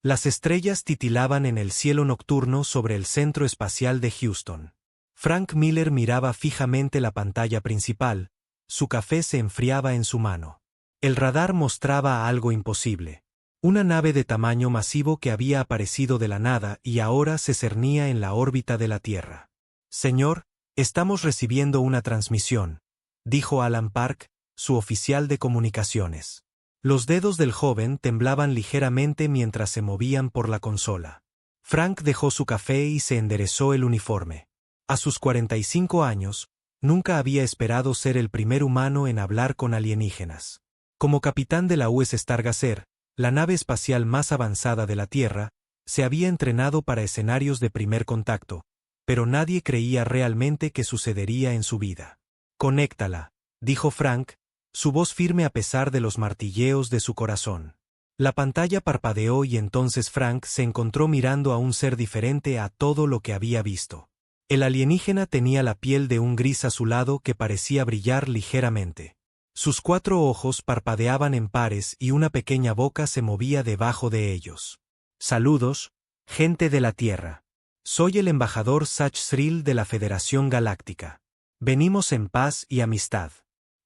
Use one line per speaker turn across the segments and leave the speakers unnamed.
Las estrellas titilaban en el cielo nocturno sobre el Centro Espacial de Houston. Frank Miller miraba fijamente la pantalla principal, su café se enfriaba en su mano. El radar mostraba algo imposible. Una nave de tamaño masivo que había aparecido de la nada y ahora se cernía en la órbita de la Tierra. «Señor, estamos recibiendo una transmisión», dijo Alan Park, su oficial de comunicaciones. Los dedos del joven temblaban ligeramente mientras se movían por la consola. Frank dejó su café y se enderezó el uniforme. A sus 45 años, nunca había esperado ser el primer humano en hablar con alienígenas. Como capitán de la US Stargazer, la nave espacial más avanzada de la Tierra, se había entrenado para escenarios de primer contacto, pero nadie creía realmente que sucedería en su vida. «Conéctala», dijo Frank, su voz firme a pesar de los martilleos de su corazón. La pantalla parpadeó y entonces Frank se encontró mirando a un ser diferente a todo lo que había visto. El alienígena tenía la piel de un gris azulado que parecía brillar ligeramente. Sus 4 ojos parpadeaban en pares y una pequeña boca se movía debajo de ellos. «Saludos, gente de la Tierra. Soy el embajador Sach Srill de la Federación Galáctica. Venimos en paz y amistad».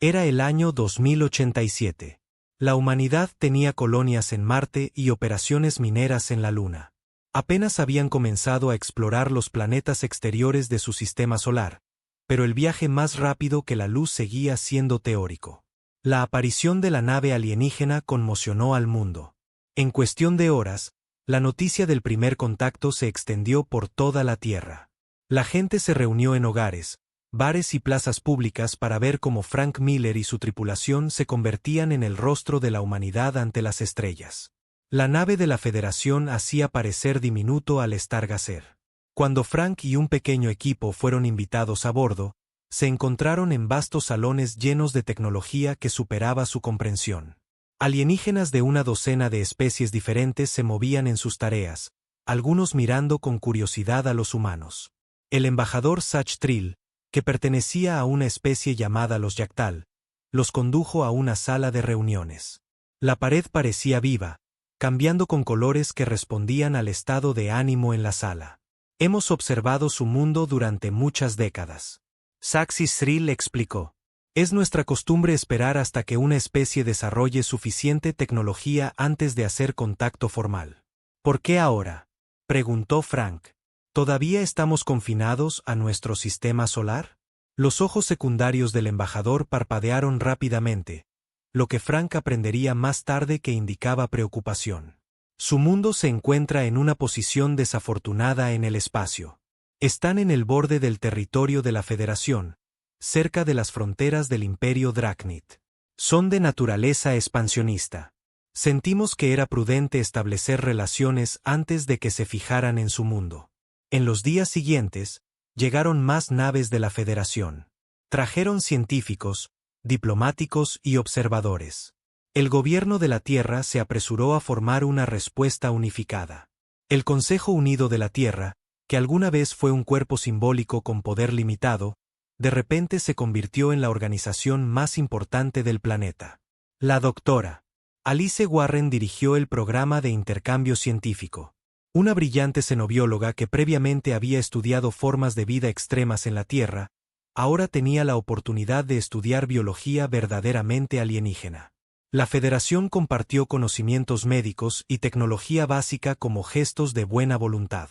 Era el año 2087. La humanidad tenía colonias en Marte y operaciones mineras en la Luna. Apenas habían comenzado a explorar los planetas exteriores de su sistema solar, pero el viaje más rápido que la luz seguía siendo teórico. La aparición de la nave alienígena conmocionó al mundo. En cuestión de horas, la noticia del primer contacto se extendió por toda la Tierra. La gente se reunió en hogares, bares y plazas públicas para ver cómo Frank Miller y su tripulación se convertían en el rostro de la humanidad ante las estrellas. La nave de la Federación hacía parecer diminuto al Stargazer. Cuando Frank y un pequeño equipo fueron invitados a bordo, se encontraron en vastos salones llenos de tecnología que superaba su comprensión. Alienígenas de una docena de especies diferentes se movían en sus tareas, algunos mirando con curiosidad a los humanos. El embajador Sach Srill, que pertenecía a una especie llamada los Yactal, los condujo a una sala de reuniones. La pared parecía viva, cambiando con colores que respondían al estado de ánimo en la sala. «Hemos observado su mundo durante muchas décadas», Sach Srill explicó. «Es nuestra costumbre esperar hasta que una especie desarrolle suficiente tecnología antes de hacer contacto formal». «¿Por qué ahora?», preguntó Frank. «¿Todavía estamos confinados a nuestro sistema solar?». Los ojos secundarios del embajador parpadearon rápidamente, lo que Frank aprendería más tarde que indicaba preocupación. Su mundo se encuentra en una posición desafortunada en el espacio. Están en el borde del territorio de la Federación, cerca de las fronteras del Imperio Draknit. Son de naturaleza expansionista. Sentimos que era prudente establecer relaciones antes de que se fijaran en su mundo. En los días siguientes, llegaron más naves de la Federación. Trajeron científicos, diplomáticos y observadores. El gobierno de la Tierra se apresuró a formar una respuesta unificada. El Consejo Unido de la Tierra, que alguna vez fue un cuerpo simbólico con poder limitado, de repente se convirtió en la organización más importante del planeta. La doctora Alice Warren dirigió el programa de intercambio científico. Una brillante xenobióloga que previamente había estudiado formas de vida extremas en la Tierra, ahora tenía la oportunidad de estudiar biología verdaderamente alienígena. La Federación compartió conocimientos médicos y tecnología básica como gestos de buena voluntad.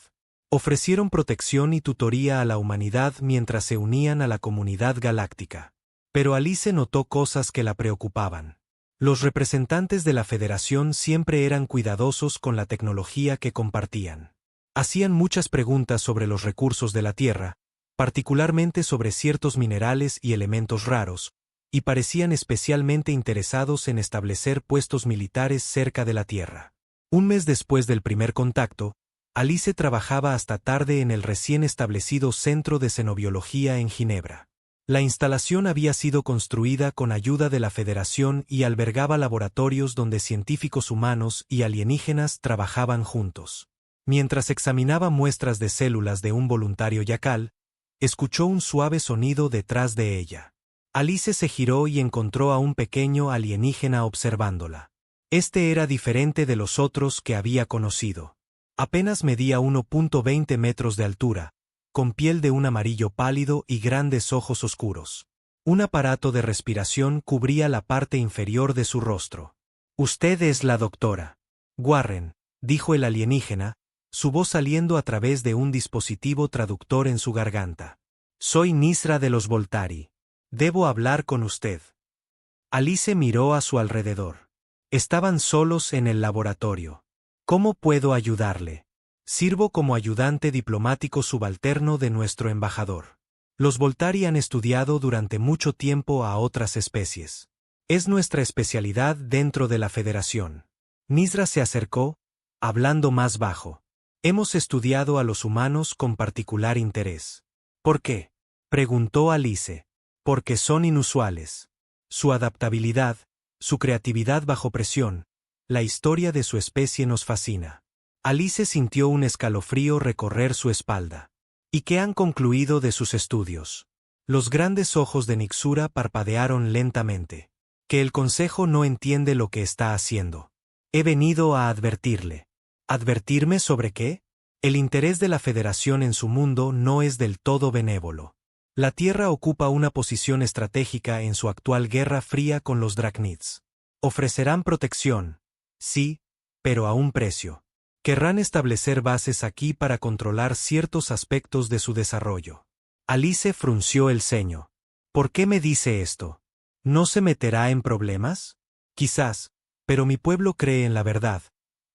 Ofrecieron protección y tutoría a la humanidad mientras se unían a la comunidad galáctica. Pero Alice notó cosas que la preocupaban. Los representantes de la Federación siempre eran cuidadosos con la tecnología que compartían. Hacían muchas preguntas sobre los recursos de la Tierra, particularmente sobre ciertos minerales y elementos raros, y parecían especialmente interesados en establecer puestos militares cerca de la Tierra. Un mes después del primer contacto, Alice trabajaba hasta tarde en el recién establecido Centro de Xenobiología en Ginebra. La instalación había sido construida con ayuda de la Federación y albergaba laboratorios donde científicos humanos y alienígenas trabajaban juntos. Mientras examinaba muestras de células de un voluntario yacal, escuchó un suave sonido detrás de ella. Alice se giró y encontró a un pequeño alienígena observándola. Este era diferente de los otros que había conocido. Apenas medía 1.20 metros de altura, con piel de un amarillo pálido y grandes ojos oscuros. Un aparato de respiración cubría la parte inferior de su rostro. «Usted es la doctora Warren», dijo el alienígena, su voz saliendo a través de un dispositivo traductor en su garganta. «Soy Nisra de los Voltari. Debo hablar con usted». Alice miró a su alrededor. Estaban solos en el laboratorio. «¿Cómo puedo ayudarle?» «Sirvo como ayudante diplomático subalterno de nuestro embajador. Los Voltari han estudiado durante mucho tiempo a otras especies. Es nuestra especialidad dentro de la Federación». Nisra se acercó, hablando más bajo. «Hemos estudiado a los humanos con particular interés». «¿Por qué?», preguntó Alice. «Porque son inusuales. Su adaptabilidad, su creatividad bajo presión, la historia de su especie nos fascina». Alice sintió un escalofrío recorrer su espalda. «¿Y qué han concluido de sus estudios?». Los grandes ojos de Nixura parpadearon lentamente. «Que el Consejo no entiende lo que está haciendo. He venido a advertirle». «¿Advertirme sobre qué?». «El interés de la Federación en su mundo no es del todo benévolo. La Tierra ocupa una posición estratégica en su actual guerra fría con los Dracnids. Ofrecerán protección, sí, pero a un precio. Querrán establecer bases aquí para controlar ciertos aspectos de su desarrollo». Alice frunció el ceño. «¿Por qué me dice esto? ¿No se meterá en problemas?». «Quizás, pero mi pueblo cree en la verdad,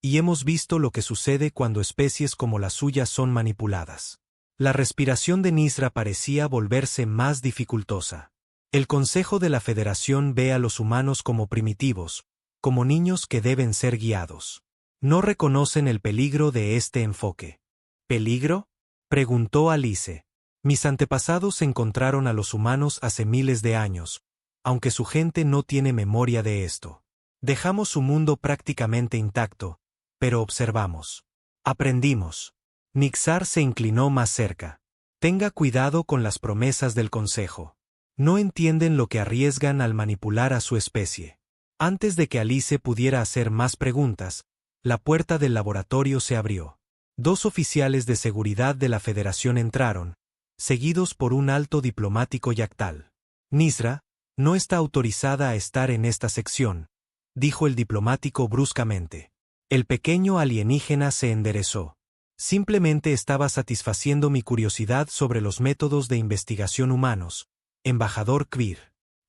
y hemos visto lo que sucede cuando especies como la suya son manipuladas». La respiración de Nisra parecía volverse más dificultosa. «El Consejo de la Federación ve a los humanos como primitivos, como niños que deben ser guiados. No reconocen el peligro de este enfoque». «¿Peligro?», preguntó Alice. «Mis antepasados encontraron a los humanos hace miles de años, aunque su gente no tiene memoria de esto. Dejamos su mundo prácticamente intacto, pero observamos. Aprendimos». Nixar se inclinó más cerca. «Tenga cuidado con las promesas del Consejo. No entienden lo que arriesgan al manipular a su especie». Antes de que Alice pudiera hacer más preguntas, la puerta del laboratorio se abrió. 2 oficiales de seguridad de la Federación entraron, seguidos por un alto diplomático yactal. «Nisra no está autorizada a estar en esta sección», dijo el diplomático bruscamente. El pequeño alienígena se enderezó. «Simplemente estaba satisfaciendo mi curiosidad sobre los métodos de investigación humanos, embajador Quir».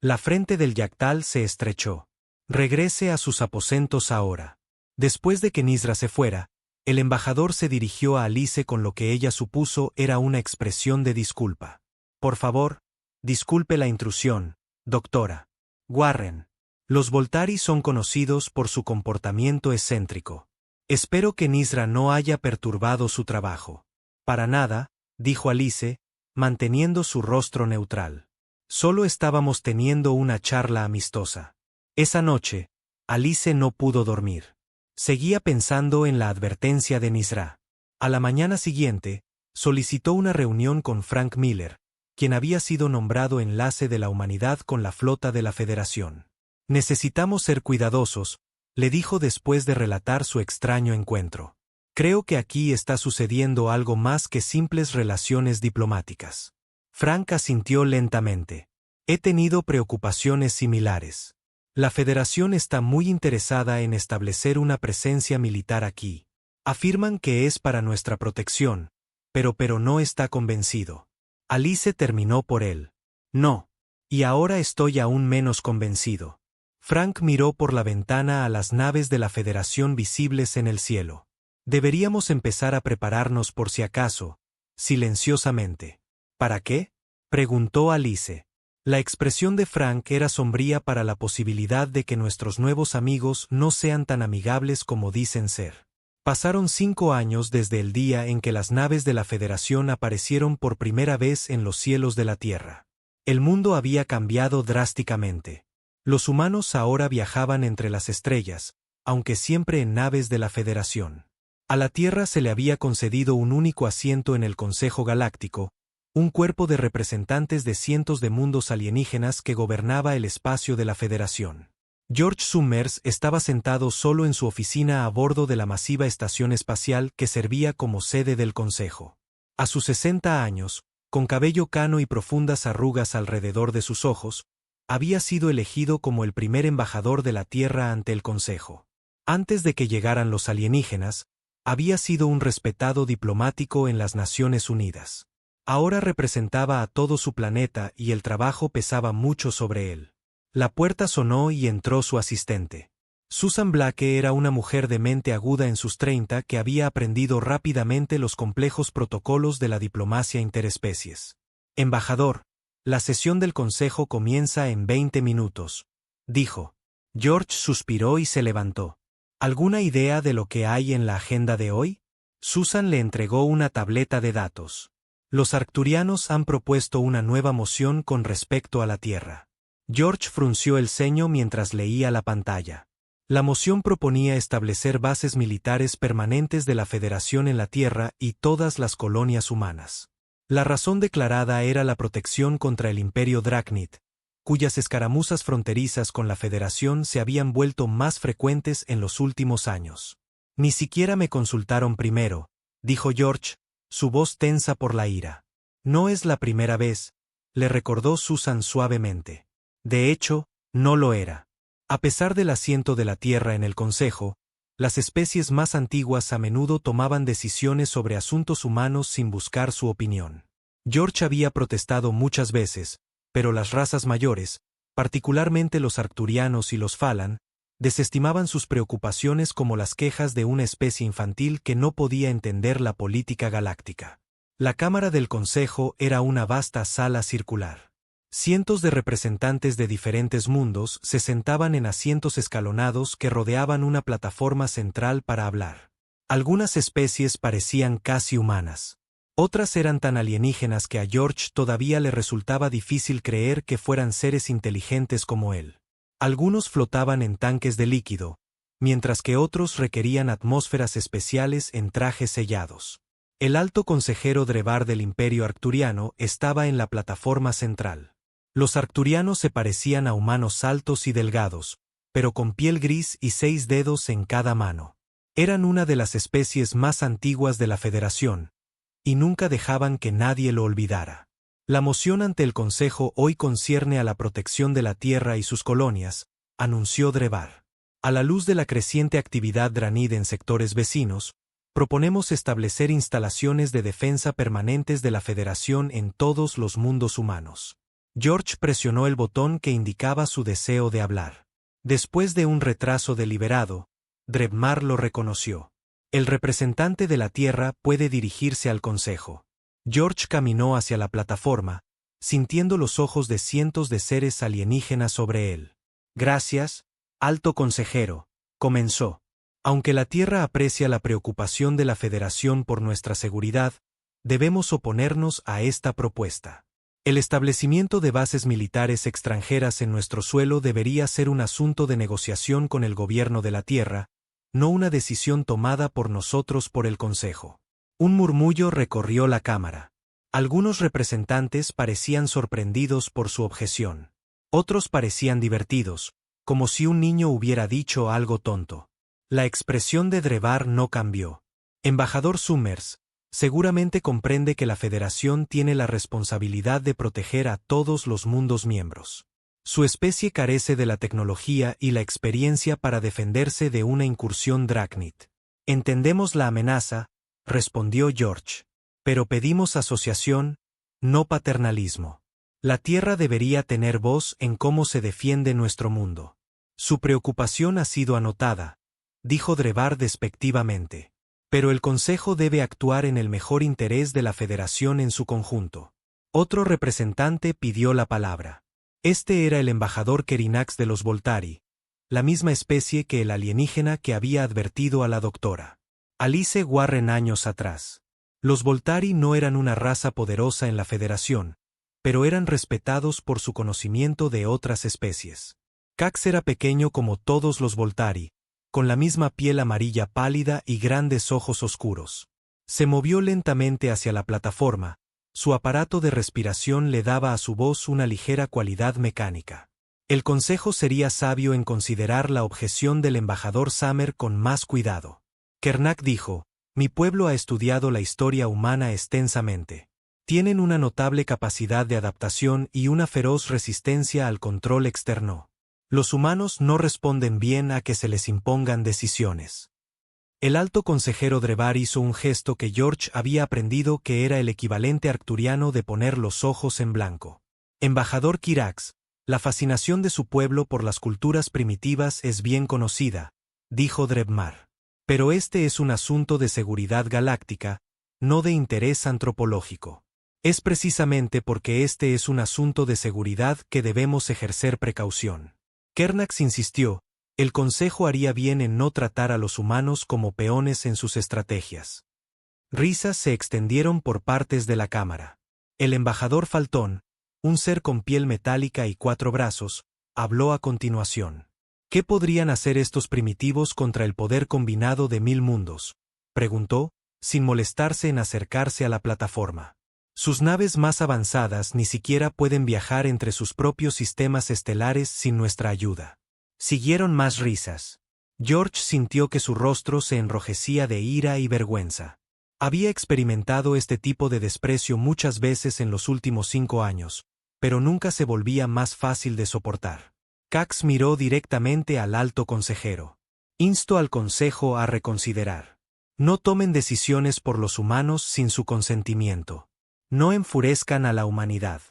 La frente del yactal se estrechó. «Regrese a sus aposentos ahora». Después de que Nisra se fuera, el embajador se dirigió a Alice con lo que ella supuso era una expresión de disculpa. «Por favor, disculpe la intrusión, doctora Warren. Los Voltari son conocidos por su comportamiento excéntrico. Espero que Nisra no haya perturbado su trabajo». «Para nada», dijo Alice, manteniendo su rostro neutral. «Solo estábamos teniendo una charla amistosa». Esa noche, Alice no pudo dormir. Seguía pensando en la advertencia de Nisra. A la mañana siguiente, solicitó una reunión con Frank Miller, quien había sido nombrado enlace de la humanidad con la flota de la Federación. «Necesitamos ser cuidadosos», le dijo después de relatar su extraño encuentro. «Creo que aquí está sucediendo algo más que simples relaciones diplomáticas». Frank asintió lentamente. «He tenido preocupaciones similares. La Federación está muy interesada en establecer una presencia militar aquí. Afirman que es para nuestra protección, pero no está convencido». Alice terminó por él. «No. Y ahora estoy aún menos convencido». Frank miró por la ventana a las naves de la Federación visibles en el cielo. «Deberíamos empezar a prepararnos por si acaso», silenciosamente. «¿Para qué?», preguntó Alice. La expresión de Frank era sombría para la posibilidad de que nuestros nuevos amigos no sean tan amigables como dicen ser. Pasaron 5 años desde el día en que las naves de la Federación aparecieron por primera vez en los cielos de la Tierra. El mundo había cambiado drásticamente. Los humanos ahora viajaban entre las estrellas, aunque siempre en naves de la Federación. A la Tierra se le había concedido un único asiento en el Consejo Galáctico, un cuerpo de representantes de cientos de mundos alienígenas que gobernaba el espacio de la Federación. George Summers estaba sentado solo en su oficina a bordo de la masiva estación espacial que servía como sede del Consejo. A sus 60 años, con cabello cano y profundas arrugas alrededor de sus ojos, había sido elegido como el primer embajador de la Tierra ante el Consejo. Antes de que llegaran los alienígenas, había sido un respetado diplomático en las Naciones Unidas. Ahora representaba a todo su planeta y el trabajo pesaba mucho sobre él. La puerta sonó y entró su asistente. Susan Blake era una mujer de mente aguda en sus 30 que había aprendido rápidamente los complejos protocolos de la diplomacia interespecies. Embajador, la sesión del Consejo comienza en 20 minutos, dijo. George suspiró y se levantó. ¿Alguna idea de lo que hay en la agenda de hoy? Susan le entregó una tableta de datos. Los arcturianos han propuesto una nueva moción con respecto a la Tierra. George frunció el ceño mientras leía la pantalla. La moción proponía establecer bases militares permanentes de la Federación en la Tierra y todas las colonias humanas. La razón declarada era la protección contra el Imperio Drakenid, cuyas escaramuzas fronterizas con la Federación se habían vuelto más frecuentes en los últimos años. Ni siquiera me consultaron primero, dijo George, su voz tensa por la ira. No es la primera vez, le recordó Susan suavemente. De hecho, no lo era. A pesar del asiento de la Tierra en el Consejo, las especies más antiguas a menudo tomaban decisiones sobre asuntos humanos sin buscar su opinión. George había protestado muchas veces, pero las razas mayores, particularmente los arcturianos y los Falan, desestimaban sus preocupaciones como las quejas de una especie infantil que no podía entender la política galáctica. La Cámara del Consejo era una vasta sala circular. Cientos de representantes de diferentes mundos se sentaban en asientos escalonados que rodeaban una plataforma central para hablar. Algunas especies parecían casi humanas. Otras eran tan alienígenas que a George todavía le resultaba difícil creer que fueran seres inteligentes como él. Algunos flotaban en tanques de líquido, mientras que otros requerían atmósferas especiales en trajes sellados. El alto consejero Drevar del Imperio Arcturiano estaba en la plataforma central. Los arcturianos se parecían a humanos altos y delgados, pero con piel gris y 6 dedos en cada mano. Eran una de las especies más antiguas de la Federación, y nunca dejaban que nadie lo olvidara. La moción ante el Consejo hoy concierne a la protección de la Tierra y sus colonias, anunció Drevar. A la luz de la creciente actividad Drakenid en sectores vecinos, proponemos establecer instalaciones de defensa permanentes de la Federación en todos los mundos humanos. George presionó el botón que indicaba su deseo de hablar. Después de un retraso deliberado, Drevar lo reconoció. El representante de la Tierra puede dirigirse al Consejo. George caminó hacia la plataforma, sintiendo los ojos de cientos de seres alienígenas sobre él. Gracias, alto consejero, comenzó. Aunque la Tierra aprecia la preocupación de la Federación por nuestra seguridad, debemos oponernos a esta propuesta. El establecimiento de bases militares extranjeras en nuestro suelo debería ser un asunto de negociación con el gobierno de la Tierra, no una decisión tomada por nosotros por el Consejo. Un murmullo recorrió la Cámara. Algunos representantes parecían sorprendidos por su objeción. Otros parecían divertidos, como si un niño hubiera dicho algo tonto. La expresión de Drevar no cambió. Embajador Summers, seguramente comprende que la Federación tiene la responsabilidad de proteger a todos los mundos miembros. Su especie carece de la tecnología y la experiencia para defenderse de una incursión Drakenid. Entendemos la amenaza, respondió George. Pero pedimos asociación, no paternalismo. La Tierra debería tener voz en cómo se defiende nuestro mundo. Su preocupación ha sido anotada, dijo Drevar despectivamente. Pero el Consejo debe actuar en el mejor interés de la Federación en su conjunto. Otro representante pidió la palabra. Este era el embajador Kerinax de los Voltari, la misma especie que el alienígena que había advertido a la doctora Alice Warren años atrás. Los Voltari no eran una raza poderosa en la Federación, pero eran respetados por su conocimiento de otras especies. Cax era pequeño como todos los Voltari, con la misma piel amarilla pálida y grandes ojos oscuros. Se movió lentamente hacia la plataforma, su aparato de respiración le daba a su voz una ligera cualidad mecánica. El consejo sería sabio en considerar la objeción del embajador Summer con más cuidado. Kernak dijo: mi pueblo ha estudiado la historia humana extensamente. Tienen una notable capacidad de adaptación y una feroz resistencia al control externo. Los humanos no responden bien a que se les impongan decisiones. El alto consejero Drevar hizo un gesto que George había aprendido que era el equivalente arcturiano de poner los ojos en blanco. Embajador Kirax, la fascinación de su pueblo por las culturas primitivas es bien conocida, dijo Drebmar. Pero este es un asunto de seguridad galáctica, no de interés antropológico. Es precisamente porque este es un asunto de seguridad que debemos ejercer precaución. Kernax insistió: el Consejo haría bien en no tratar a los humanos como peones en sus estrategias. Risas se extendieron por partes de la cámara. El embajador Faltón, un ser con piel metálica y 4 brazos, habló a continuación. ¿Qué podrían hacer estos primitivos contra el poder combinado de 1000 mundos?, preguntó, sin molestarse en acercarse a la plataforma. Sus naves más avanzadas ni siquiera pueden viajar entre sus propios sistemas estelares sin nuestra ayuda. Siguieron más risas. George sintió que su rostro se enrojecía de ira y vergüenza. Había experimentado este tipo de desprecio muchas veces en los últimos 5 años, pero nunca se volvía más fácil de soportar. Cax miró directamente al alto consejero. Insto al Consejo a reconsiderar. No tomen decisiones por los humanos sin su consentimiento. No enfurezcan a la humanidad.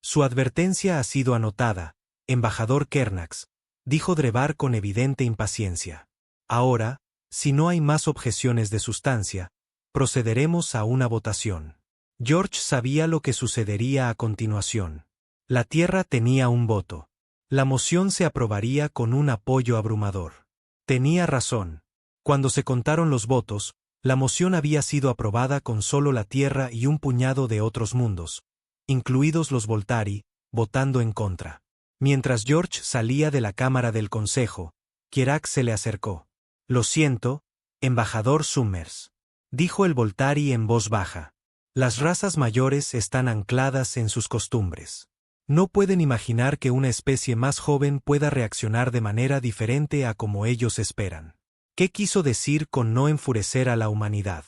Su advertencia ha sido anotada, embajador Kernax, dijo Drevar con evidente impaciencia. Ahora, si no hay más objeciones de sustancia, procederemos a una votación. George sabía lo que sucedería a continuación. La Tierra tenía un voto. La moción se aprobaría con un apoyo abrumador. Tenía razón. Cuando se contaron los votos, la moción había sido aprobada con solo la Tierra y un puñado de otros mundos, incluidos los Voltari, votando en contra. Mientras George salía de la cámara del Consejo, Kirax se le acercó. Lo siento, embajador Summers, dijo el Voltari en voz baja. Las razas mayores están ancladas en sus costumbres. No pueden imaginar que una especie más joven pueda reaccionar de manera diferente a como ellos esperan. ¿Qué quiso decir con no enfurecer a la humanidad?,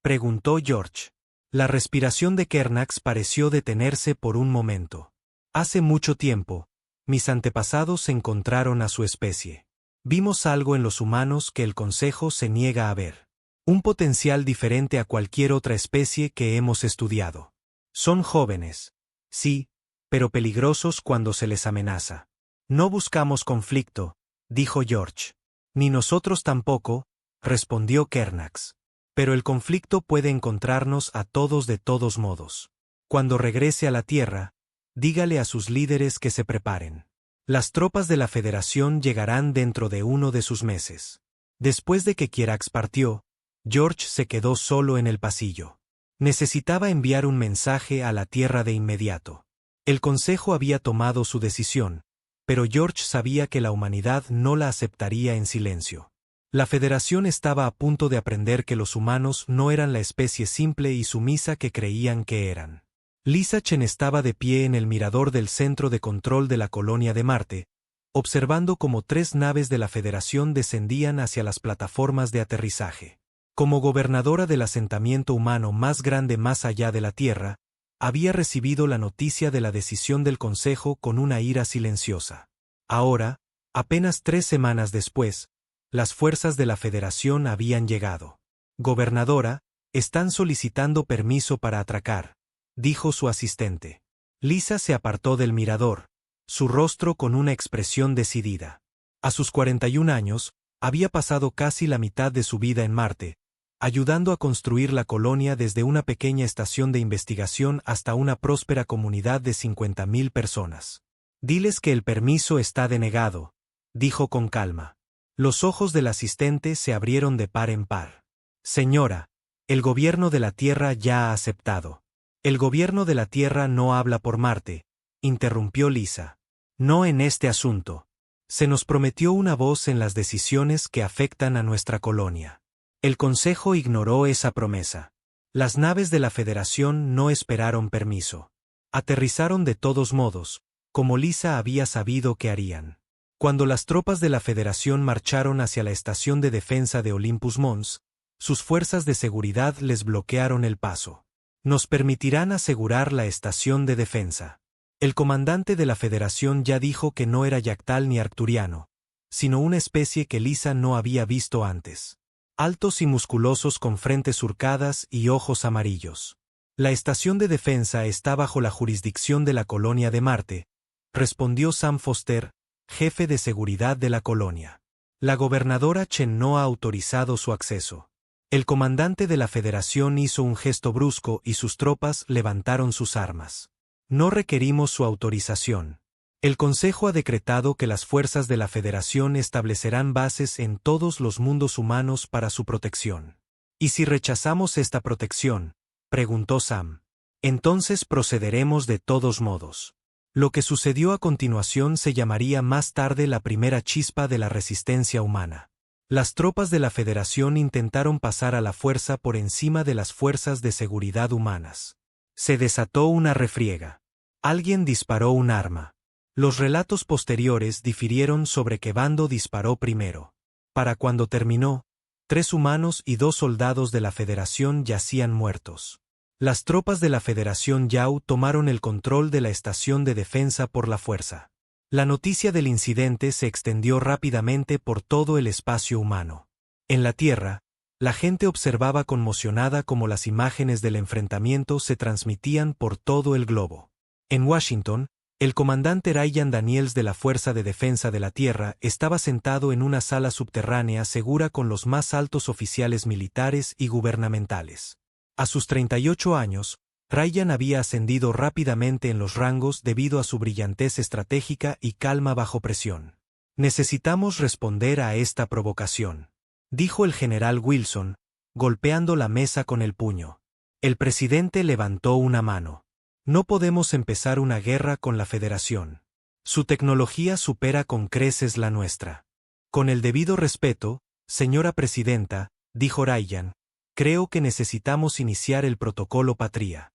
preguntó George. La respiración de Kernax pareció detenerse por un momento. Hace mucho tiempo, mis antepasados encontraron a su especie. Vimos algo en los humanos que el Consejo se niega a ver. Un potencial diferente a cualquier otra especie que hemos estudiado. Son jóvenes, sí, pero peligrosos cuando se les amenaza. No buscamos conflicto, dijo George. Ni nosotros tampoco, respondió Kernax. Pero el conflicto puede encontrarnos a todos de todos modos. Cuando regrese a la Tierra, dígale a sus líderes que se preparen. Las tropas de la Federación llegarán dentro de 1 de sus meses. Después de que Kirax partió, George se quedó solo en el pasillo. Necesitaba enviar un mensaje a la Tierra de inmediato. El Consejo había tomado su decisión, pero George sabía que la humanidad no la aceptaría en silencio. La Federación estaba a punto de aprender que los humanos no eran la especie simple y sumisa que creían que eran. Lisa Chen estaba de pie en el mirador del centro de control de la colonia de Marte, observando cómo 3 naves de la Federación descendían hacia las plataformas de aterrizaje. Como gobernadora del asentamiento humano más grande más allá de la Tierra, había recibido la noticia de la decisión del Consejo con una ira silenciosa. Ahora, apenas 3 semanas después, las fuerzas de la Federación habían llegado. Gobernadora, están solicitando permiso para atracar, dijo su asistente. Lisa se apartó del mirador, su rostro con una expresión decidida. A sus 41 años, había pasado casi la mitad de su vida en Marte, ayudando a construir la colonia desde una pequeña estación de investigación hasta una próspera comunidad de 50.000 personas. Diles que el permiso está denegado, dijo con calma. Los ojos del asistente se abrieron de par en par. Señora, el gobierno de la Tierra ya ha aceptado. El gobierno de la Tierra no habla por Marte, interrumpió Lisa. No en este asunto. Se nos prometió una voz en las decisiones que afectan a nuestra colonia. El Consejo ignoró esa promesa. Las naves de la Federación no esperaron permiso. Aterrizaron de todos modos, como Lisa había sabido que harían. Cuando las tropas de la Federación marcharon hacia la estación de defensa de Olympus Mons, sus fuerzas de seguridad les bloquearon el paso. Nos permitirán asegurar la estación de defensa. El comandante de la Federación ya dijo que no era yactal ni arcturiano, sino una especie que Lisa no había visto antes. Altos y musculosos con frentes surcadas y ojos amarillos. La estación de defensa está bajo la jurisdicción de la colonia de Marte, respondió Sam Foster, jefe de seguridad de la colonia. La gobernadora Chen no ha autorizado su acceso. El comandante de la Federación hizo un gesto brusco y sus tropas levantaron sus armas. No requerimos su autorización. El Consejo ha decretado que las fuerzas de la Federación establecerán bases en todos los mundos humanos para su protección. ¿Y si rechazamos esta protección?, preguntó Sam. Entonces procederemos de todos modos. Lo que sucedió a continuación se llamaría más tarde la primera chispa de la resistencia humana. Las tropas de la Federación intentaron pasar a la fuerza por encima de las fuerzas de seguridad humanas. Se desató una refriega. Alguien disparó un arma. Los relatos posteriores difirieron sobre qué bando disparó primero. Para cuando terminó, 3 humanos y 2 soldados de la Federación yacían muertos. Las tropas de la Federación Yau tomaron el control de la estación de defensa por la fuerza. La noticia del incidente se extendió rápidamente por todo el espacio humano. En la Tierra, la gente observaba conmocionada cómo las imágenes del enfrentamiento se transmitían por todo el globo. En Washington, el comandante Ryan Daniels de la Fuerza de Defensa de la Tierra estaba sentado en una sala subterránea segura con los más altos oficiales militares y gubernamentales. A sus 38 años, Ryan había ascendido rápidamente en los rangos debido a su brillantez estratégica y calma bajo presión. Necesitamos responder a esta provocación, dijo el general Wilson, golpeando la mesa con el puño. El presidente levantó una mano. No podemos empezar una guerra con la Federación. Su tecnología supera con creces la nuestra. Con el debido respeto, señora presidenta, dijo Ryan, creo que necesitamos iniciar el protocolo Patria.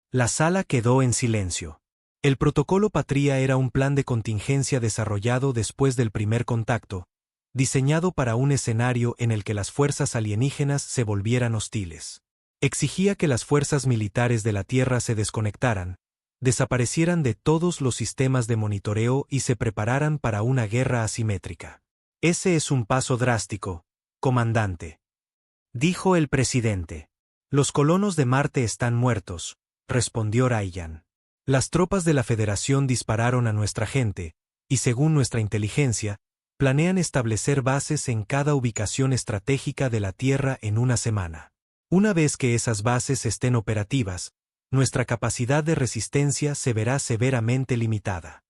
La sala quedó en silencio. El protocolo Patria era un plan de contingencia desarrollado después del primer contacto, diseñado para un escenario en el que las fuerzas alienígenas se volvieran hostiles. Exigía que las fuerzas militares de la Tierra se desconectaran, desaparecieran de todos los sistemas de monitoreo y se prepararan para una guerra asimétrica. Ese es un paso drástico, comandante, dijo el presidente. Los colonos de Marte están muertos, respondió Ryan. Las tropas de la Federación dispararon a nuestra gente, y según nuestra inteligencia, planean establecer bases en cada ubicación estratégica de la Tierra en una semana. Una vez que esas bases estén operativas, nuestra capacidad de resistencia se verá severamente limitada.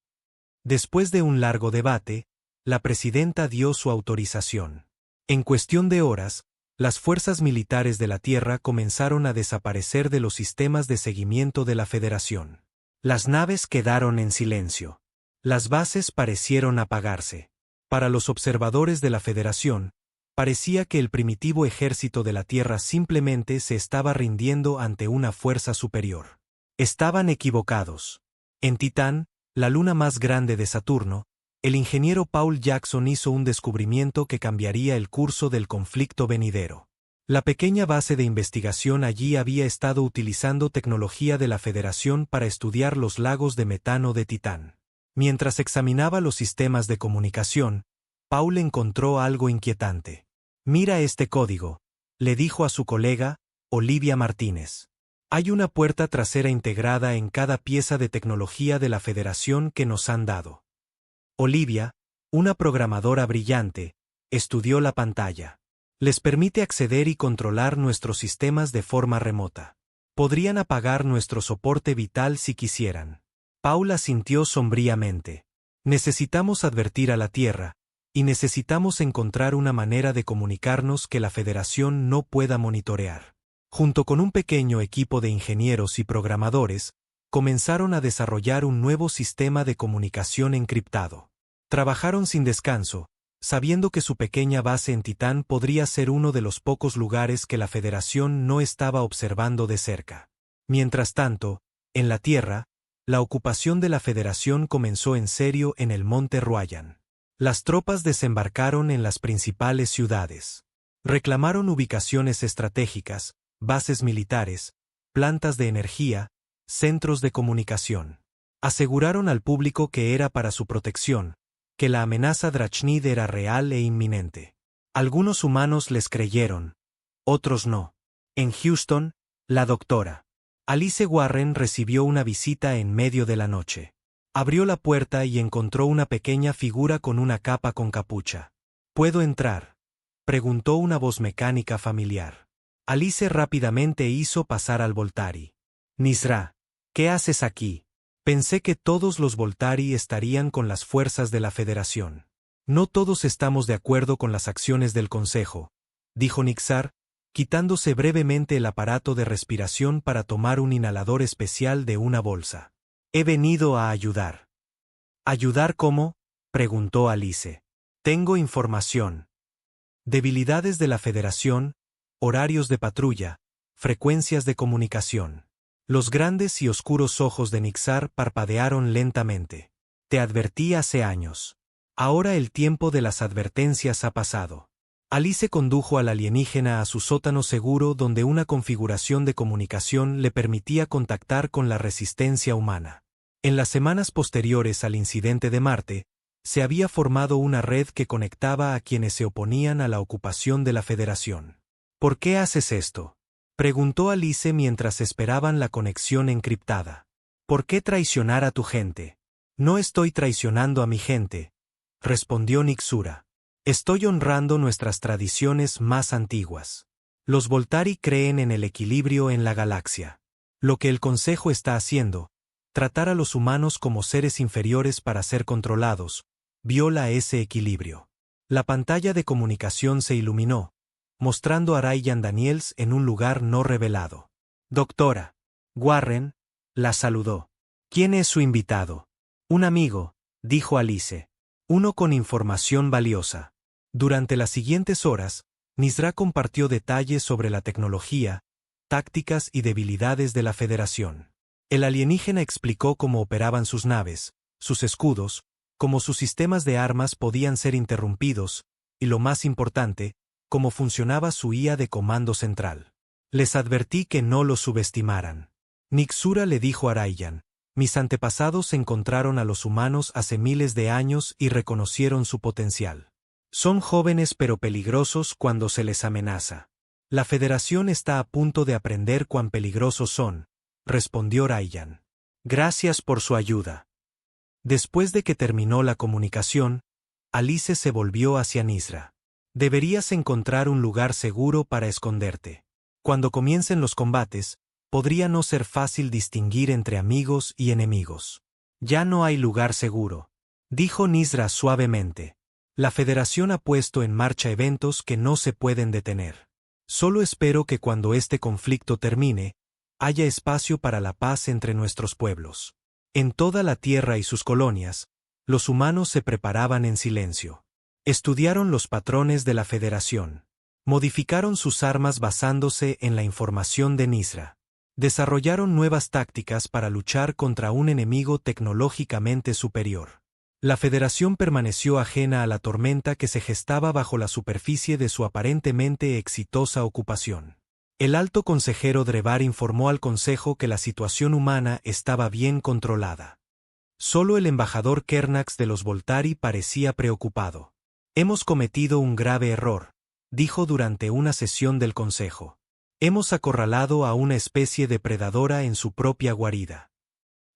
Después de un largo debate, la presidenta dio su autorización. En cuestión de horas, las fuerzas militares de la Tierra comenzaron a desaparecer de los sistemas de seguimiento de la Federación. Las naves quedaron en silencio. Las bases parecieron apagarse. Para los observadores de la Federación, parecía que el primitivo ejército de la Tierra simplemente se estaba rindiendo ante una fuerza superior. Estaban equivocados. En Titán, la luna más grande de Saturno, el ingeniero Paul Jackson hizo un descubrimiento que cambiaría el curso del conflicto venidero. La pequeña base de investigación allí había estado utilizando tecnología de la Federación para estudiar los lagos de metano de Titán. Mientras examinaba los sistemas de comunicación, Paul encontró algo inquietante. «Mira este código», le dijo a su colega, Olivia Martínez. «Hay una puerta trasera integrada en cada pieza de tecnología de la Federación que nos han dado». Olivia, una programadora brillante, estudió la pantalla. Les permite acceder y controlar nuestros sistemas de forma remota. Podrían apagar nuestro soporte vital si quisieran. Paula sintió sombríamente. Necesitamos advertir a la Tierra, y necesitamos encontrar una manera de comunicarnos que la Federación no pueda monitorear. Junto con un pequeño equipo de ingenieros y programadores, comenzaron a desarrollar un nuevo sistema de comunicación encriptado. Trabajaron sin descanso, sabiendo que su pequeña base en Titán podría ser uno de los pocos lugares que la Federación no estaba observando de cerca. Mientras tanto, en la Tierra, la ocupación de la Federación comenzó en serio en el Monte Ruayan. Las tropas desembarcaron en las principales ciudades. Reclamaron ubicaciones estratégicas, bases militares, plantas de energía, centros de comunicación. Aseguraron al público que era para su protección, que la amenaza Drachnid era real e inminente. Algunos humanos les creyeron, otros no. En Houston, la doctora Alice Warren recibió una visita en medio de la noche. Abrió la puerta y encontró una pequeña figura con una capa con capucha. ¿Puedo entrar?, preguntó una voz mecánica familiar. Alice rápidamente hizo pasar al Voltari. Nisra, ¿qué haces aquí? Pensé que todos los Voltari estarían con las fuerzas de la Federación. No todos estamos de acuerdo con las acciones del Consejo, dijo Nixar, quitándose brevemente el aparato de respiración para tomar un inhalador especial de una bolsa. He venido a ayudar. ¿Ayudar cómo?, preguntó Alice. Tengo información. Debilidades de la Federación, horarios de patrulla, frecuencias de comunicación. Los grandes y oscuros ojos de Nixar parpadearon lentamente. Te advertí hace años. Ahora el tiempo de las advertencias ha pasado. Alice condujo al alienígena a su sótano seguro donde una configuración de comunicación le permitía contactar con la resistencia humana. En las semanas posteriores al incidente de Marte, se había formado una red que conectaba a quienes se oponían a la ocupación de la Federación. ¿Por qué haces esto?, preguntó Alice mientras esperaban la conexión encriptada. ¿Por qué traicionar a tu gente? No estoy traicionando a mi gente, respondió Nixura. Estoy honrando nuestras tradiciones más antiguas. Los Voltari creen en el equilibrio en la galaxia. Lo que el Consejo está haciendo, tratar a los humanos como seres inferiores para ser controlados, viola ese equilibrio. La pantalla de comunicación se iluminó, mostrando a Ryan Daniels en un lugar no revelado. Doctora Warren la saludó. ¿Quién es su invitado? Un amigo, dijo Alice. Uno con información valiosa. Durante las siguientes horas, Nisra compartió detalles sobre la tecnología, tácticas y debilidades de la Federación. El alienígena explicó cómo operaban sus naves, sus escudos, cómo sus sistemas de armas podían ser interrumpidos, y lo más importante, cómo funcionaba su IA de comando central. Les advertí que no lo subestimaran. Nixura le dijo a Ryan, mis antepasados encontraron a los humanos hace miles de años y reconocieron su potencial. Son jóvenes pero peligrosos cuando se les amenaza. La Federación está a punto de aprender cuán peligrosos son, respondió Ryan. Gracias por su ayuda. Después de que terminó la comunicación, Alice se volvió hacia Nisra. Deberías encontrar un lugar seguro para esconderte. Cuando comiencen los combates, podría no ser fácil distinguir entre amigos y enemigos. Ya no hay lugar seguro, dijo Nisra suavemente. La Federación ha puesto en marcha eventos que no se pueden detener. Solo espero que cuando este conflicto termine, haya espacio para la paz entre nuestros pueblos. En toda la Tierra y sus colonias, los humanos se preparaban en silencio. Estudiaron los patrones de la Federación. Modificaron sus armas basándose en la información de Nisra. Desarrollaron nuevas tácticas para luchar contra un enemigo tecnológicamente superior. La Federación permaneció ajena a la tormenta que se gestaba bajo la superficie de su aparentemente exitosa ocupación. El alto consejero Drevar informó al Consejo que la situación humana estaba bien controlada. Solo el embajador Kernax de los Voltari parecía preocupado. Hemos cometido un grave error, dijo durante una sesión del Consejo. Hemos acorralado a una especie depredadora en su propia guarida.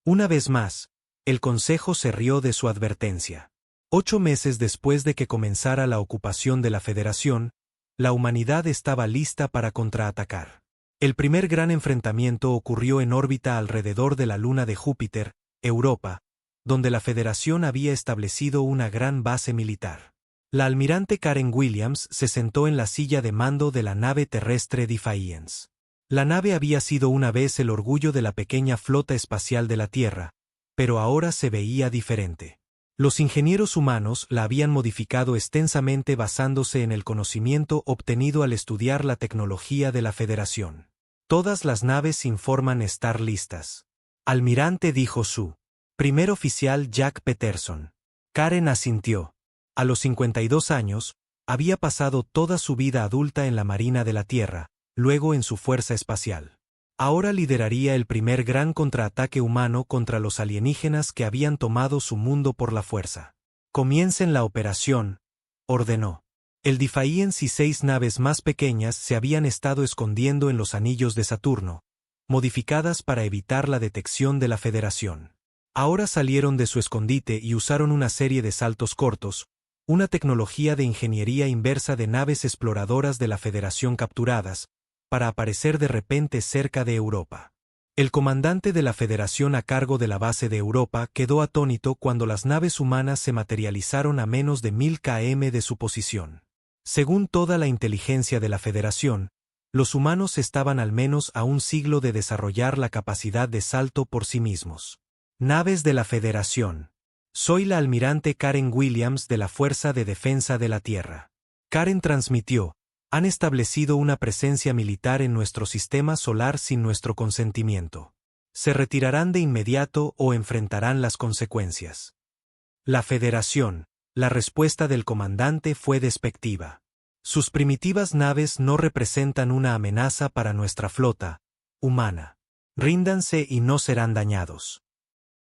Una vez más, el Consejo se rió de su advertencia. 8 meses después de que comenzara la ocupación de la Federación, la humanidad estaba lista para contraatacar. El primer gran enfrentamiento ocurrió en órbita alrededor de la luna de Júpiter, Europa, donde la Federación había establecido una gran base militar. La almirante Karen Williams se sentó en la silla de mando de la nave terrestre Defiance. La nave había sido una vez el orgullo de la pequeña flota espacial de la Tierra, pero ahora se veía diferente. Los ingenieros humanos la habían modificado extensamente basándose en el conocimiento obtenido al estudiar la tecnología de la Federación. Todas las naves informan estar listas. Almirante, dijo su primer oficial Jack Peterson. Karen asintió. A los 52 años, había pasado toda su vida adulta en la Marina de la Tierra, luego en su Fuerza Espacial. Ahora lideraría el primer gran contraataque humano contra los alienígenas que habían tomado su mundo por la fuerza. Comiencen la operación, ordenó. El Defiance y 6 naves más pequeñas se habían estado escondiendo en los anillos de Saturno, modificadas para evitar la detección de la Federación. Ahora salieron de su escondite y usaron una serie de saltos cortos, una tecnología de ingeniería inversa de naves exploradoras de la Federación capturadas, para aparecer de repente cerca de Europa. El comandante de la Federación a cargo de la base de Europa quedó atónito cuando las naves humanas se materializaron a menos de 1000 km de su posición. Según toda la inteligencia de la Federación, los humanos estaban al menos a un siglo de desarrollar la capacidad de salto por sí mismos. Naves de la Federación. Soy la almirante Karen Williams de la Fuerza de Defensa de la Tierra. Karen transmitió: han establecido una presencia militar en nuestro sistema solar sin nuestro consentimiento. Se retirarán de inmediato o enfrentarán las consecuencias. La Federación. La respuesta del comandante fue despectiva. Sus primitivas naves no representan una amenaza para nuestra flota humana. Ríndanse y no serán dañados.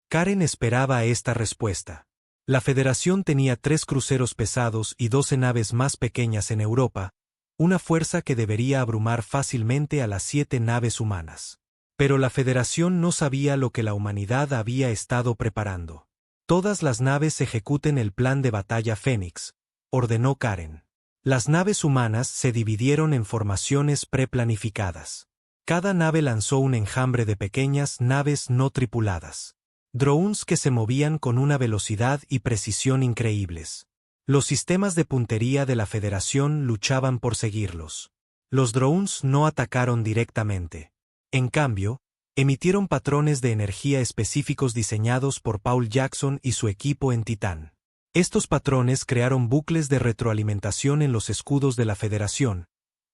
Karen esperaba esta respuesta. La Federación tenía 3 cruceros pesados y 12 naves más pequeñas en Europa, una fuerza que debería abrumar fácilmente a las 7 naves humanas. Pero la Federación no sabía lo que la humanidad había estado preparando. Todas las naves ejecuten el plan de batalla Fénix, ordenó Karen. Las naves humanas se dividieron en formaciones preplanificadas. Cada nave lanzó un enjambre de pequeñas naves no tripuladas. Drones que se movían con una velocidad y precisión increíbles. Los sistemas de puntería de la Federación luchaban por seguirlos. Los drones no atacaron directamente. En cambio, emitieron patrones de energía específicos diseñados por Paul Jackson y su equipo en Titán. Estos patrones crearon bucles de retroalimentación en los escudos de la Federación,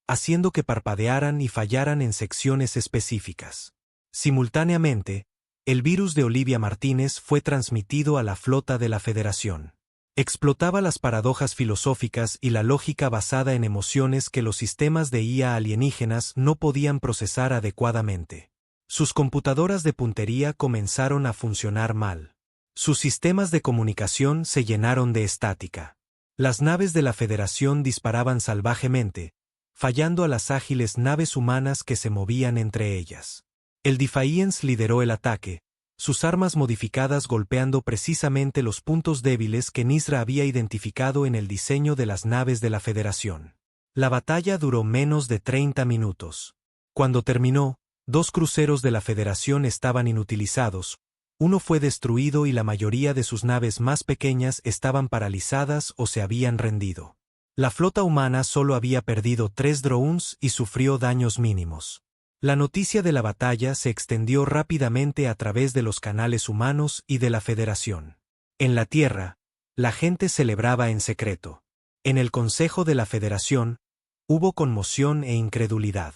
haciendo que parpadearan y fallaran en secciones específicas. Simultáneamente, el virus de Olivia Martínez fue transmitido a la flota de la Federación. Explotaba las paradojas filosóficas y la lógica basada en emociones que los sistemas de IA alienígenas no podían procesar adecuadamente. Sus computadoras de puntería comenzaron a funcionar mal. Sus sistemas de comunicación se llenaron de estática. Las naves de la Federación disparaban salvajemente, fallando a las ágiles naves humanas que se movían entre ellas. El Defiance lideró el ataque, sus armas modificadas golpeando precisamente los puntos débiles que Nisra había identificado en el diseño de las naves de la Federación. La batalla duró menos de 30 minutos. Cuando terminó, 2 cruceros de la Federación estaban inutilizados, uno fue destruido y la mayoría de sus naves más pequeñas estaban paralizadas o se habían rendido. La flota humana solo había perdido 3 drones y sufrió daños mínimos. La noticia de la batalla se extendió rápidamente a través de los canales humanos y de la Federación. En la Tierra, la gente celebraba en secreto. En el Consejo de la Federación, hubo conmoción e incredulidad.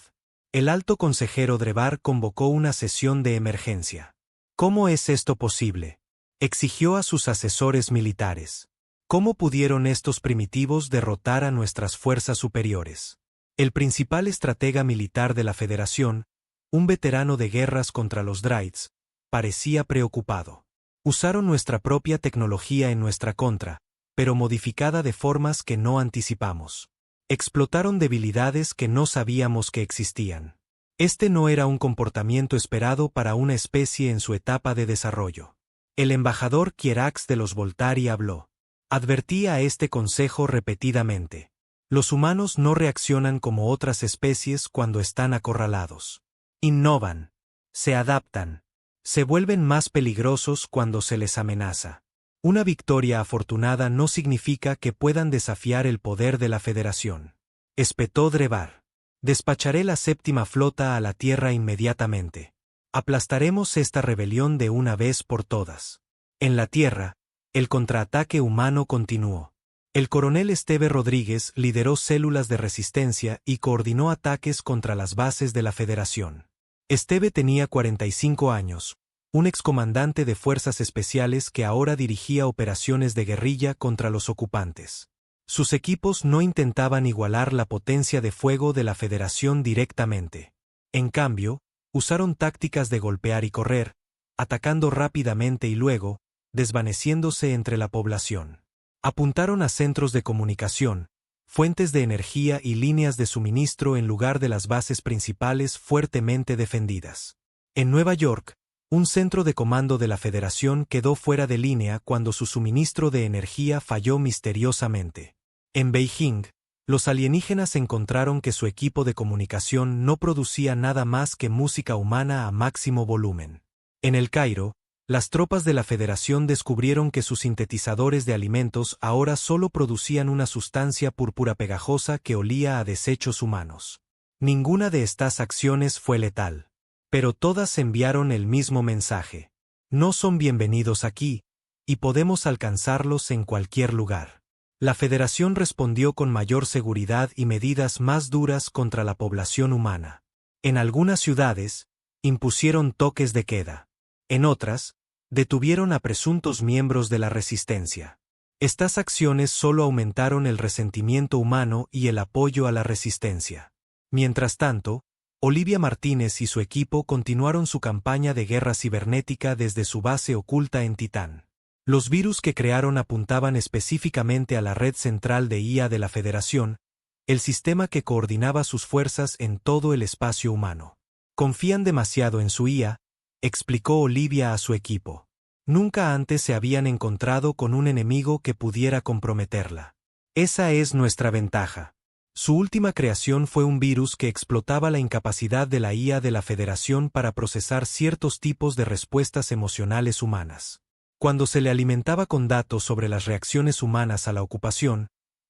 El alto consejero Drevar convocó una sesión de emergencia. ¿Cómo es esto posible?, exigió a sus asesores militares. ¿Cómo pudieron estos primitivos derrotar a nuestras fuerzas superiores? El principal estratega militar de la Federación, un veterano de guerras contra los Dryades, parecía preocupado. Usaron nuestra propia tecnología en nuestra contra, pero modificada de formas que no anticipamos. Explotaron debilidades que no sabíamos que existían. Este no era un comportamiento esperado para una especie en su etapa de desarrollo. El embajador Kierax de los Voltari habló. Advertí a este consejo repetidamente. Los humanos no reaccionan como otras especies cuando están acorralados. Innovan. Se adaptan. Se vuelven más peligrosos cuando se les amenaza. Una victoria afortunada no significa que puedan desafiar el poder de la Federación. Espetó Drevar. Despacharé la 7ª flota a la Tierra inmediatamente. Aplastaremos esta rebelión de una vez por todas. En la Tierra, el contraataque humano continuó. El coronel Esteve Rodríguez lideró células de resistencia y coordinó ataques contra las bases de la Federación. Esteve tenía 45 años, un excomandante de fuerzas especiales que ahora dirigía operaciones de guerrilla contra los ocupantes. Sus equipos no intentaban igualar la potencia de fuego de la Federación directamente. En cambio, usaron tácticas de golpear y correr, atacando rápidamente y luego, desvaneciéndose entre la población. Apuntaron a centros de comunicación, fuentes de energía y líneas de suministro en lugar de las bases principales fuertemente defendidas. En Nueva York, un centro de comando de la Federación quedó fuera de línea cuando su suministro de energía falló misteriosamente. En Beijing, los alienígenas encontraron que su equipo de comunicación no producía nada más que música humana a máximo volumen. En El Cairo, las tropas de la Federación descubrieron que sus sintetizadores de alimentos ahora solo producían una sustancia púrpura pegajosa que olía a desechos humanos. Ninguna de estas acciones fue letal. Pero todas enviaron el mismo mensaje. No son bienvenidos aquí, y podemos alcanzarlos en cualquier lugar. La Federación respondió con mayor seguridad y medidas más duras contra la población humana. En algunas ciudades, impusieron toques de queda. En otras, detuvieron a presuntos miembros de la resistencia. Estas acciones solo aumentaron el resentimiento humano y el apoyo a la resistencia. Mientras tanto, Olivia Martínez y su equipo continuaron su campaña de guerra cibernética desde su base oculta en Titán. Los virus que crearon apuntaban específicamente a la red central de IA de la Federación, el sistema que coordinaba sus fuerzas en todo el espacio humano. Confían demasiado en su IA, explicó Olivia a su equipo. Nunca antes se habían encontrado con un enemigo que pudiera comprometerla. Esa es nuestra ventaja. Su última creación fue un virus que explotaba la incapacidad de la IA de la Federación para procesar ciertos tipos de respuestas emocionales humanas. Cuando se le alimentaba con datos sobre las reacciones humanas a la ocupación,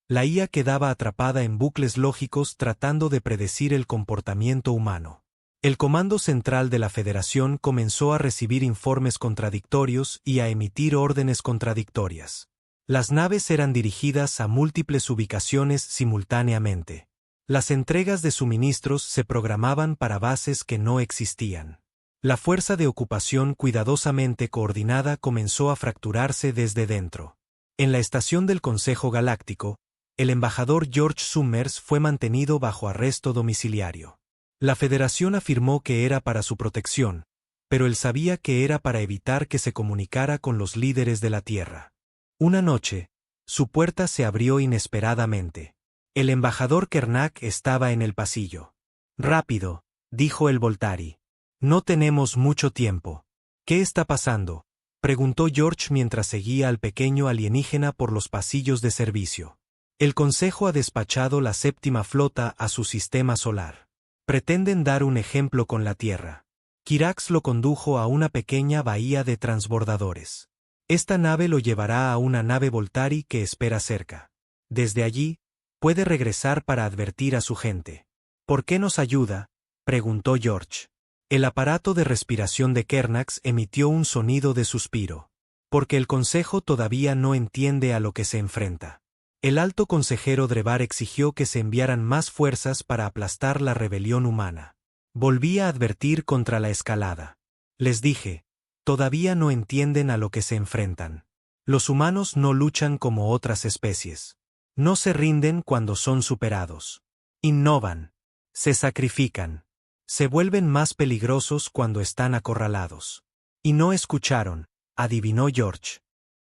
la IA quedaba atrapada en bucles lógicos tratando de predecir el comportamiento humano. El Comando Central de la Federación comenzó a recibir informes contradictorios y a emitir órdenes contradictorias. Las naves eran dirigidas a múltiples ubicaciones simultáneamente. Las entregas de suministros se programaban para bases que no existían. La fuerza de ocupación cuidadosamente coordinada comenzó a fracturarse desde dentro. En la estación del Consejo Galáctico, el embajador George Summers fue mantenido bajo arresto domiciliario. La Federación afirmó que era para su protección, pero él sabía que era para evitar que se comunicara con los líderes de la Tierra. Una noche, su puerta se abrió inesperadamente. El embajador Kernak estaba en el pasillo. «Rápido», dijo el Voltari. «No tenemos mucho tiempo». «¿Qué está pasando?», preguntó George mientras seguía al pequeño alienígena por los pasillos de servicio. «El Consejo ha despachado la séptima flota a su sistema solar. Pretenden dar un ejemplo con la Tierra». Kirax lo condujo a una pequeña bahía de transbordadores. Esta nave lo llevará a una nave Voltari que espera cerca. Desde allí, puede regresar para advertir a su gente. «¿Por qué nos ayuda?», preguntó George. El aparato de respiración de Kernax emitió un sonido de suspiro. «Porque el Consejo todavía no entiende a lo que se enfrenta». El alto consejero Drevar exigió que se enviaran más fuerzas para aplastar la rebelión humana. Volví a advertir contra la escalada. Les dije, todavía no entienden a lo que se enfrentan. Los humanos no luchan como otras especies. No se rinden cuando son superados. Innovan. Se sacrifican. Se vuelven más peligrosos cuando están acorralados. Y no escucharon, adivinó George.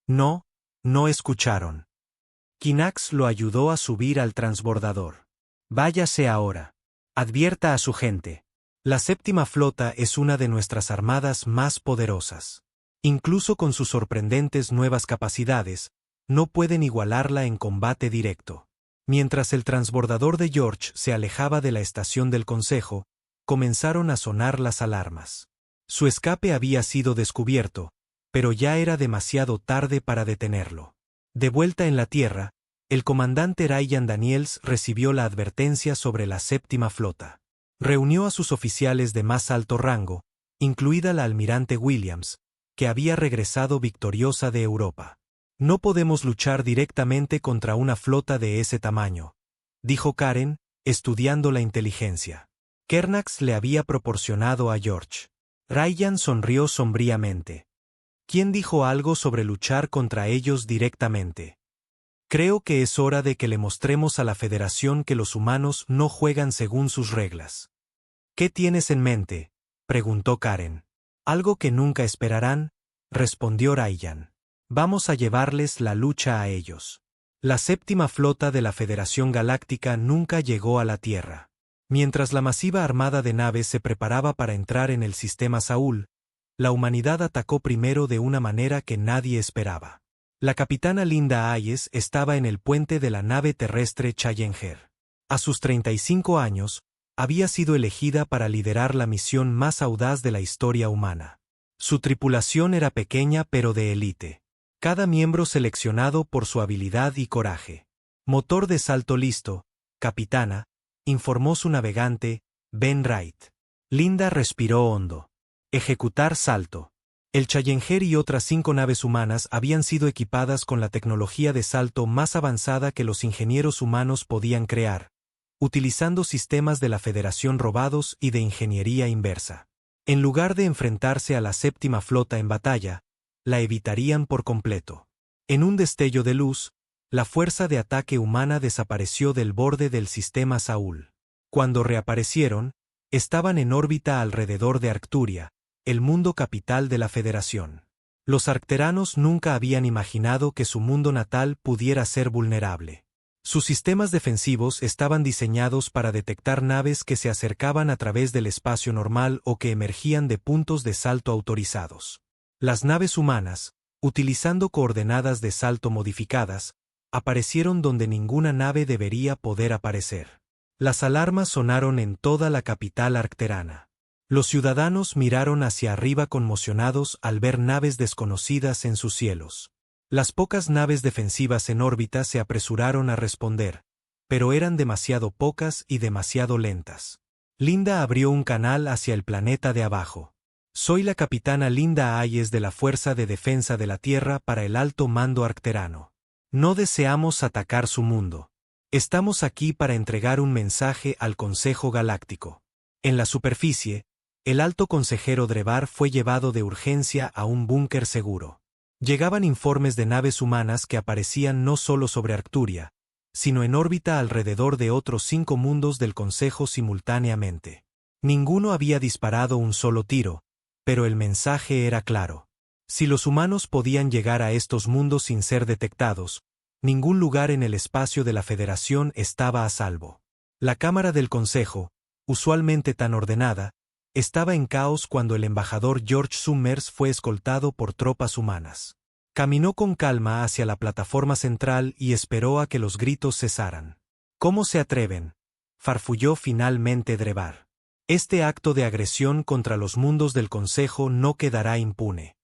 No, no escucharon. Kinax lo ayudó a subir al transbordador. Váyase ahora. Advierta a su gente. La séptima flota es una de nuestras armadas más poderosas. Incluso con sus sorprendentes nuevas capacidades, no pueden igualarla en combate directo. Mientras el transbordador de George se alejaba de la estación del Consejo, comenzaron a sonar las alarmas. Su escape había sido descubierto, pero ya era demasiado tarde para detenerlo. De vuelta en la Tierra, el comandante Ryan Daniels recibió la advertencia sobre la séptima flota. Reunió a sus oficiales de más alto rango, incluida la almirante Williams, que había regresado victoriosa de Europa. «No podemos luchar directamente contra una flota de ese tamaño», dijo Karen, estudiando la inteligencia. Kernax le había proporcionado a George. Ryan sonrió sombríamente. ¿Quién dijo algo sobre luchar contra ellos directamente? Creo que es hora de que le mostremos a la Federación que los humanos no juegan según sus reglas. ¿Qué tienes en mente?, preguntó Karen. Algo que nunca esperarán, respondió Ryan. Vamos a llevarles la lucha a ellos. La séptima flota de la Federación Galáctica nunca llegó a la Tierra. Mientras la masiva armada de naves se preparaba para entrar en el sistema Saúl, la humanidad atacó primero de una manera que nadie esperaba. La capitana Linda Hayes estaba en el puente de la nave terrestre Challenger. A sus 35 años, había sido elegida para liderar la misión más audaz de la historia humana. Su tripulación era pequeña pero de élite. Cada miembro seleccionado por su habilidad y coraje. Motor de salto listo, capitana, informó su navegante, Ben Wright. Linda respiró hondo. Ejecutar salto. El Challenger y otras 5 naves humanas habían sido equipadas con la tecnología de salto más avanzada que los ingenieros humanos podían crear, utilizando sistemas de la Federación robados y de ingeniería inversa. En lugar de enfrentarse a la séptima flota en batalla, la evitarían por completo. En un destello de luz, la fuerza de ataque humana desapareció del borde del sistema Saúl. Cuando reaparecieron, estaban en órbita alrededor de Arcturia, el mundo capital de la Federación. Los arcteranos nunca habían imaginado que su mundo natal pudiera ser vulnerable. Sus sistemas defensivos estaban diseñados para detectar naves que se acercaban a través del espacio normal o que emergían de puntos de salto autorizados. Las naves humanas, utilizando coordenadas de salto modificadas, aparecieron donde ninguna nave debería poder aparecer. Las alarmas sonaron en toda la capital arcterana. Los ciudadanos miraron hacia arriba conmocionados al ver naves desconocidas en sus cielos. Las pocas naves defensivas en órbita se apresuraron a responder, pero eran demasiado pocas y demasiado lentas. Linda abrió un canal hacia el planeta de abajo. Soy la capitana Linda Hayes de la Fuerza de Defensa de la Tierra para el Alto Mando Arcterano. No deseamos atacar su mundo. Estamos aquí para entregar un mensaje al Consejo Galáctico. En la superficie, el alto consejero Drevar fue llevado de urgencia a un búnker seguro. Llegaban informes de naves humanas que aparecían no solo sobre Arcturia, sino en órbita alrededor de otros 5 mundos del Consejo simultáneamente. Ninguno había disparado un solo tiro, pero el mensaje era claro. Si los humanos podían llegar a estos mundos sin ser detectados, ningún lugar en el espacio de la Federación estaba a salvo. La Cámara del Consejo, usualmente tan ordenada, estaba en caos cuando el embajador George Summers fue escoltado por tropas humanas. Caminó con calma hacia la plataforma central y esperó a que los gritos cesaran. ¿Cómo se atreven?, farfulló finalmente Drevar. Este acto de agresión contra los mundos del Consejo no quedará impune.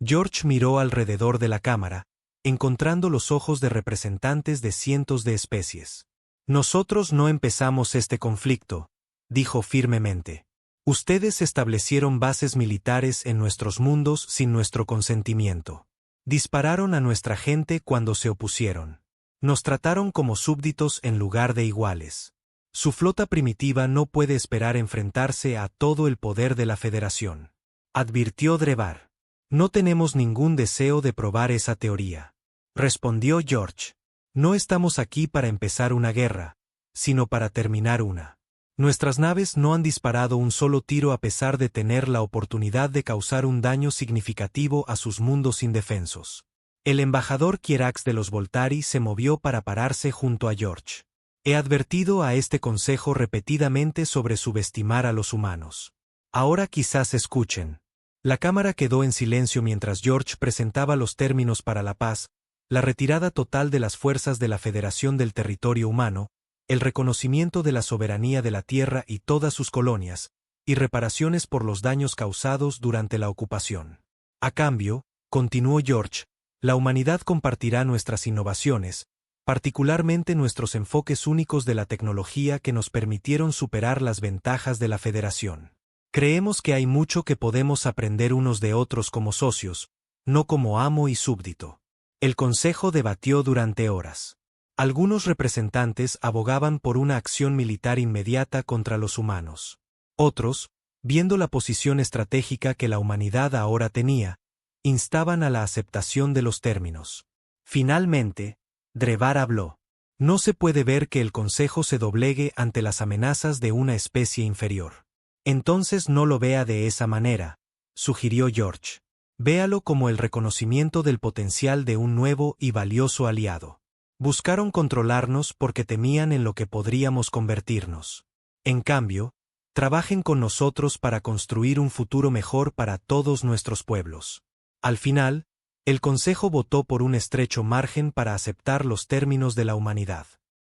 George miró alrededor de la cámara, encontrando los ojos de representantes de cientos de especies. Nosotros no empezamos este conflicto, dijo firmemente. Ustedes establecieron bases militares en nuestros mundos sin nuestro consentimiento. Dispararon a nuestra gente cuando se opusieron. Nos trataron como súbditos en lugar de iguales. Su flota primitiva no puede esperar enfrentarse a todo el poder de la Federación, advirtió Drevar. No tenemos ningún deseo de probar esa teoría, respondió George. No estamos aquí para empezar una guerra, sino para terminar una. Nuestras naves no han disparado un solo tiro a pesar de tener la oportunidad de causar un daño significativo a sus mundos indefensos. El embajador Kierax de los Voltari se movió para pararse junto a George. He advertido a este consejo repetidamente sobre subestimar a los humanos. Ahora quizás escuchen. La cámara quedó en silencio mientras George presentaba los términos para la paz, la retirada total de las fuerzas de la Federación del Territorio Humano, el reconocimiento de la soberanía de la Tierra y todas sus colonias, y reparaciones por los daños causados durante la ocupación. A cambio, continuó George, la humanidad compartirá nuestras innovaciones, particularmente nuestros enfoques únicos de la tecnología que nos permitieron superar las ventajas de la Federación. Creemos que hay mucho que podemos aprender unos de otros como socios, no como amo y súbdito. El Consejo debatió durante horas. Algunos representantes abogaban por una acción militar inmediata contra los humanos. Otros, Viendo la posición estratégica que la humanidad ahora tenía, instaban a la aceptación de los términos. Finalmente, Drevar habló. No se puede ver que el Consejo se doblegue ante las amenazas de una especie inferior. Entonces no lo vea de esa manera, sugirió George. Véalo como el reconocimiento del potencial de un nuevo y valioso aliado. Buscaron controlarnos porque temían en lo que podríamos convertirnos. En cambio, trabajen con nosotros para construir un futuro mejor para todos nuestros pueblos. Al final, el Consejo votó por un estrecho margen para aceptar los términos de la humanidad.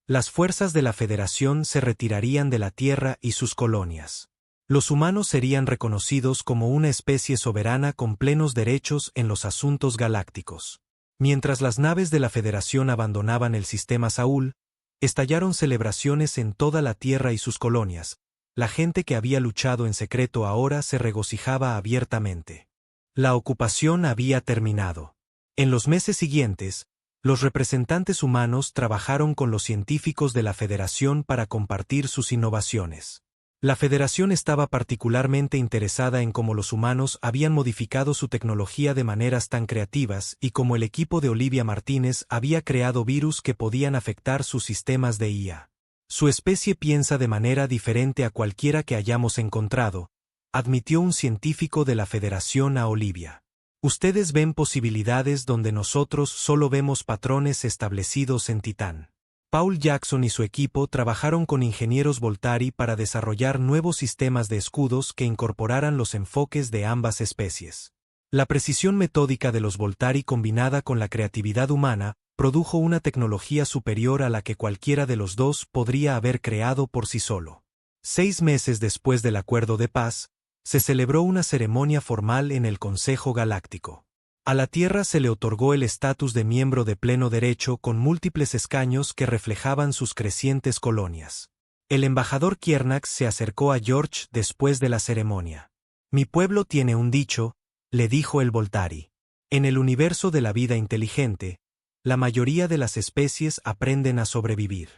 Las fuerzas de la Federación se retirarían de la Tierra y sus colonias. Los humanos serían reconocidos como una especie soberana con plenos derechos en los asuntos galácticos. Mientras las naves de la Federación abandonaban el sistema Saúl, estallaron celebraciones en toda la Tierra y sus colonias. La gente que había luchado en secreto ahora se regocijaba abiertamente. La ocupación había terminado. En los meses siguientes, los representantes humanos trabajaron con los científicos de la Federación para compartir sus innovaciones. La Federación estaba particularmente interesada en cómo los humanos habían modificado su tecnología de maneras tan creativas y cómo el equipo de Olivia Martínez había creado virus que podían afectar sus sistemas de IA. Su especie piensa de manera diferente a cualquiera que hayamos encontrado, admitió un científico de la Federación a Olivia. Ustedes ven posibilidades donde nosotros solo vemos patrones establecidos en Titán. Paul Jackson y su equipo trabajaron con ingenieros Voltari para desarrollar nuevos sistemas de escudos que incorporaran los enfoques de ambas especies. La precisión metódica de los Voltari combinada con la creatividad humana produjo una tecnología superior a la que cualquiera de los dos podría haber creado por sí solo. 6 meses después del acuerdo de paz, se celebró una ceremonia formal en el Consejo Galáctico. A la Tierra se le otorgó el estatus de miembro de pleno derecho con múltiples escaños que reflejaban sus crecientes colonias. El embajador Kiernax se acercó a George después de la ceremonia. Mi pueblo tiene un dicho, le dijo el Voltari. En el universo de la vida inteligente, la mayoría de las especies aprenden a sobrevivir.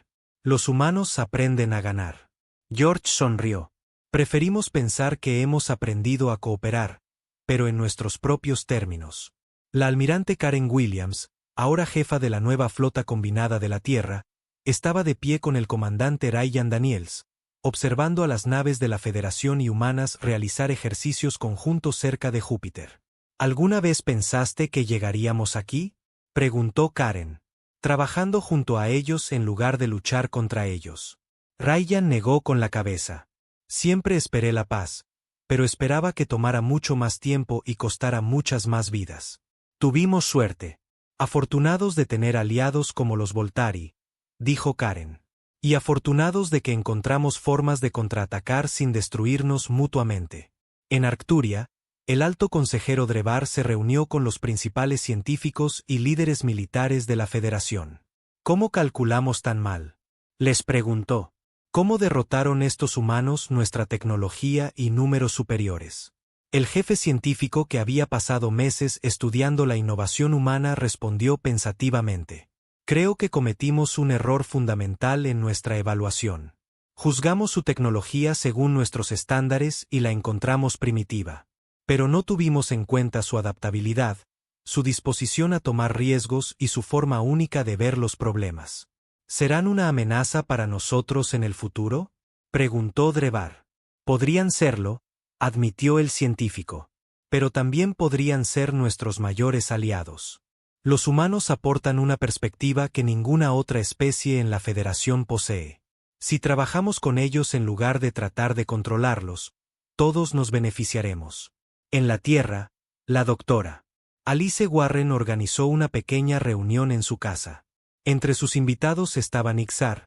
Los humanos aprenden a ganar. George sonrió. Preferimos pensar que hemos aprendido a cooperar, pero en nuestros propios términos. La almirante Karen Williams, ahora jefa de la nueva flota combinada de la Tierra, estaba de pie con el comandante Ryan Daniels, observando a las naves de la Federación y humanas realizar ejercicios conjuntos cerca de Júpiter. ¿Alguna vez pensaste que llegaríamos aquí?, preguntó Karen. Trabajando junto a ellos en lugar de luchar contra ellos. Ryan negó con la cabeza. Siempre esperé la paz, pero esperaba que tomara mucho más tiempo y costara muchas más vidas. Tuvimos suerte. Afortunados de tener aliados como los Voltari, dijo Karen. Y afortunados de que encontramos formas de contraatacar sin destruirnos mutuamente. En Arcturia, el alto consejero Drevar se reunió con los principales científicos y líderes militares de la Federación. ¿Cómo calculamos tan mal?, les preguntó. ¿Cómo derrotaron estos humanos nuestra tecnología y números superiores? El jefe científico que había pasado meses estudiando la innovación humana respondió pensativamente. Creo que cometimos un error fundamental en nuestra evaluación. Juzgamos su tecnología según nuestros estándares y la encontramos primitiva. Pero no tuvimos en cuenta su adaptabilidad, su disposición a tomar riesgos y su forma única de ver los problemas. ¿Serán una amenaza para nosotros en el futuro?, preguntó Drevar. Podrían serlo, admitió el científico. Pero también podrían ser nuestros mayores aliados. Los humanos aportan una perspectiva que ninguna otra especie en la Federación posee. Si trabajamos con ellos en lugar de tratar de controlarlos, todos nos beneficiaremos. En la Tierra, la doctora Alice Warren organizó una pequeña reunión en su casa. Entre sus invitados estaba Nixar,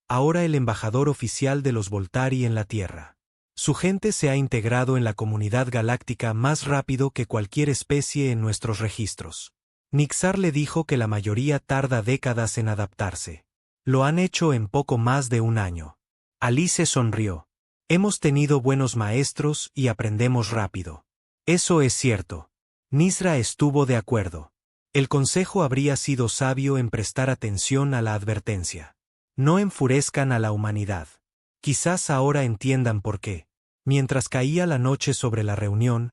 ahora el embajador oficial de los Voltari en la Tierra. Su gente se ha integrado en la comunidad galáctica más rápido que cualquier especie en nuestros registros. Nixar le dijo que la mayoría tarda décadas en adaptarse. Lo han hecho en poco más de un año. Alice sonrió. Hemos tenido buenos maestros y aprendemos rápido. Eso es cierto. Nisra estuvo de acuerdo. El consejo habría sido sabio en prestar atención a la advertencia. No enfurezcan a la humanidad. Quizás ahora entiendan por qué. Mientras caía la noche sobre la reunión,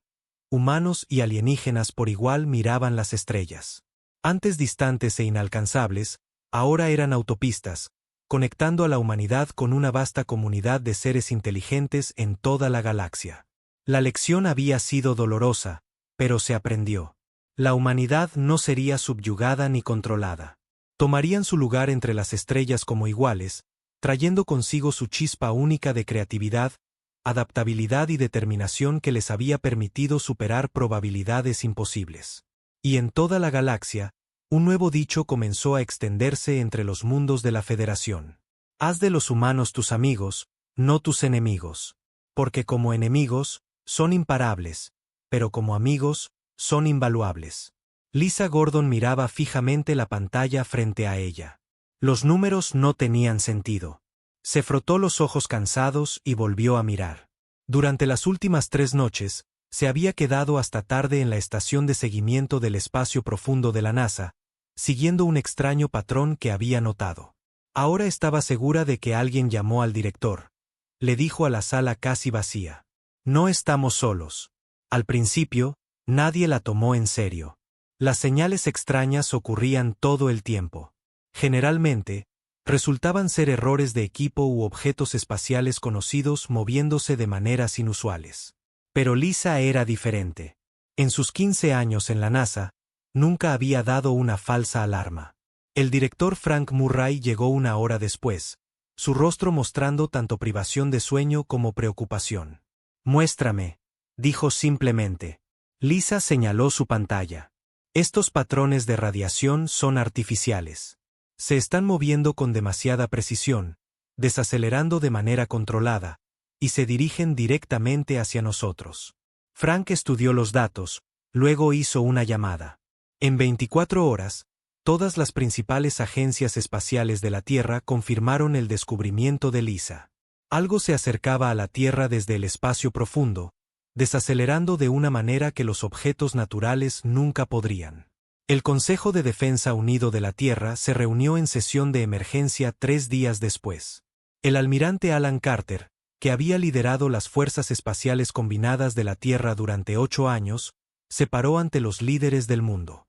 humanos y alienígenas por igual miraban las estrellas. Antes distantes e inalcanzables, ahora eran autopistas, conectando a la humanidad con una vasta comunidad de seres inteligentes en toda la galaxia. La lección había sido dolorosa, pero se aprendió. La humanidad no sería subyugada ni controlada. Tomarían su lugar entre las estrellas como iguales, trayendo consigo su chispa única de creatividad, adaptabilidad y determinación que les había permitido superar probabilidades imposibles. Y en toda la galaxia, un nuevo dicho comenzó a extenderse entre los mundos de la Federación. Haz de los humanos tus amigos, no tus enemigos. Porque como enemigos, son imparables, pero como amigos, son invaluables. Lisa Gordon miraba fijamente la pantalla frente a ella. Los números no tenían sentido. Se frotó los ojos cansados y volvió a mirar. Durante las últimas 3 noches, se había quedado hasta tarde en la estación de seguimiento del espacio profundo de la NASA, siguiendo un extraño patrón que había notado. Ahora estaba segura de que alguien llamó al director. Le dijo a la sala casi vacía. No estamos solos. Al principio, nadie la tomó en serio. Las señales extrañas ocurrían todo el tiempo. Generalmente, resultaban ser errores de equipo u objetos espaciales conocidos moviéndose de maneras inusuales. Pero Lisa era diferente. En sus 15 años en la NASA, nunca había dado una falsa alarma. El director Frank Murray llegó 1 hora después, su rostro mostrando tanto privación de sueño como preocupación. Muéstrame, dijo simplemente. Lisa señaló su pantalla. Estos patrones de radiación son artificiales. Se están moviendo con demasiada precisión, desacelerando de manera controlada, y se dirigen directamente hacia nosotros. Frank estudió los datos, luego hizo una llamada. En 24 horas, todas las principales agencias espaciales de la Tierra confirmaron el descubrimiento de Lisa. Algo se acercaba a la Tierra desde el espacio profundo, desacelerando de una manera que los objetos naturales nunca podrían. El Consejo de Defensa Unido de la Tierra se reunió en sesión de emergencia 3 días después. El almirante Alan Carter, que había liderado las Fuerzas Espaciales Combinadas de la Tierra durante 8 años, se paró ante los líderes del mundo.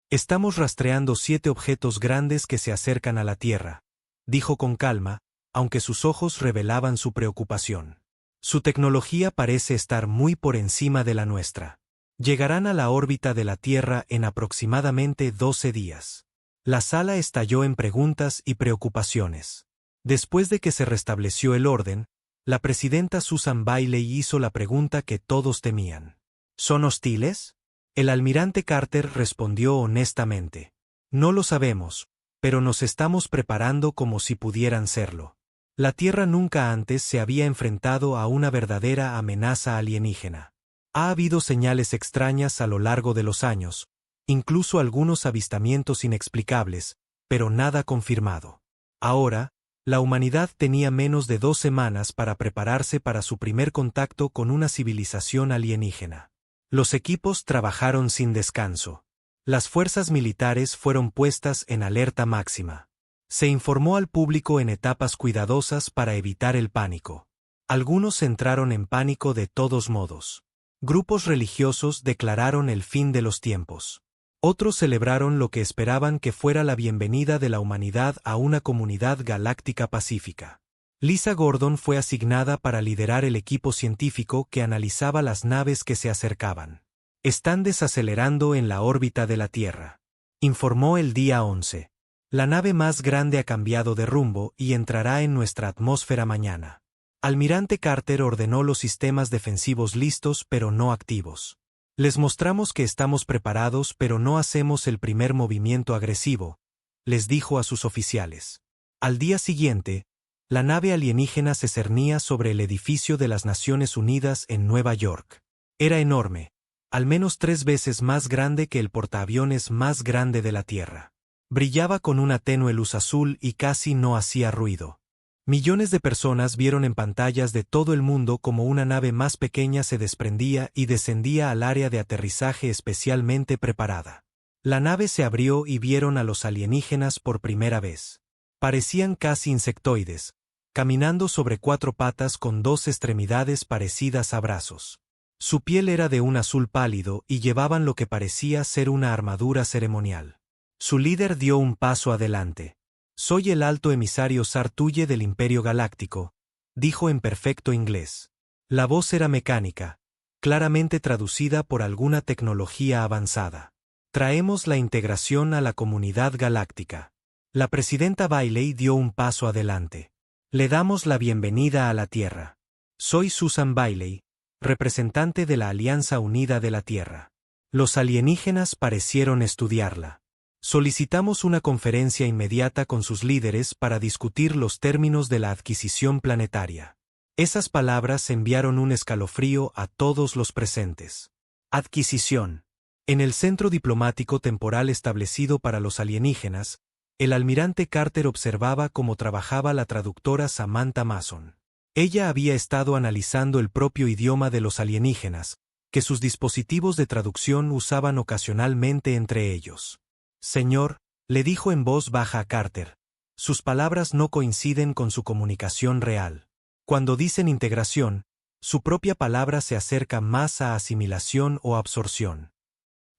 Estamos rastreando 7 objetos grandes que se acercan a la Tierra, dijo con calma, aunque sus ojos revelaban su preocupación. Su tecnología parece estar muy por encima de la nuestra. Llegarán a la órbita de la Tierra en aproximadamente 12 días. La sala estalló en preguntas y preocupaciones. Después de que se restableció el orden, la presidenta Susan Bailey hizo la pregunta que todos temían. ¿Son hostiles? El almirante Carter respondió honestamente. No lo sabemos, pero nos estamos preparando como si pudieran serlo. La Tierra nunca antes se había enfrentado a una verdadera amenaza alienígena. Ha habido señales extrañas a lo largo de los años, incluso algunos avistamientos inexplicables, pero nada confirmado. Ahora, la humanidad tenía menos de 2 semanas para prepararse para su primer contacto con una civilización alienígena. Los equipos trabajaron sin descanso. Las fuerzas militares fueron puestas en alerta máxima. Se informó al público en etapas cuidadosas para evitar el pánico. Algunos entraron en pánico de todos modos. Grupos religiosos declararon el fin de los tiempos. Otros celebraron lo que esperaban que fuera la bienvenida de la humanidad a una comunidad galáctica pacífica. Lisa Gordon fue asignada para liderar el equipo científico que analizaba las naves que se acercaban. Están desacelerando en la órbita de la Tierra, informó el día 11. La nave más grande ha cambiado de rumbo y entrará en nuestra atmósfera mañana. Almirante Carter ordenó los sistemas defensivos listos pero no activos. Les mostramos que estamos preparados pero no hacemos el primer movimiento agresivo, les dijo a sus oficiales. Al día siguiente, la nave alienígena se cernía sobre el edificio de las Naciones Unidas en Nueva York. Era enorme, al menos 3 veces más grande que el portaaviones más grande de la Tierra. Brillaba con una tenue luz azul y casi no hacía ruido. Millones de personas vieron en pantallas de todo el mundo cómo una nave más pequeña se desprendía y descendía al área de aterrizaje especialmente preparada. La nave se abrió y vieron a los alienígenas por primera vez. Parecían casi insectoides, caminando sobre 4 patas con 2 extremidades parecidas a brazos. Su piel era de un azul pálido y llevaban lo que parecía ser una armadura ceremonial. Su líder dio un paso adelante. «Soy el alto emisario Sartulle del Imperio Galáctico», dijo en perfecto inglés. La voz era mecánica, claramente traducida por alguna tecnología avanzada. «Traemos la integración a la comunidad galáctica». La presidenta Bailey dio un paso adelante. «Le damos la bienvenida a la Tierra. Soy Susan Bailey, representante de la Alianza Unida de la Tierra». Los alienígenas parecieron estudiarla. «Solicitamos una conferencia inmediata con sus líderes para discutir los términos de la adquisición planetaria». Esas palabras enviaron un escalofrío a todos los presentes. Adquisición. En el centro diplomático temporal establecido para los alienígenas, el almirante Carter observaba cómo trabajaba la traductora Samantha Mason. Ella había estado analizando el propio idioma de los alienígenas, que sus dispositivos de traducción usaban ocasionalmente entre ellos. «Señor», le dijo en voz baja a Carter, «sus palabras no coinciden con su comunicación real. Cuando dicen integración, su propia palabra se acerca más a asimilación o absorción».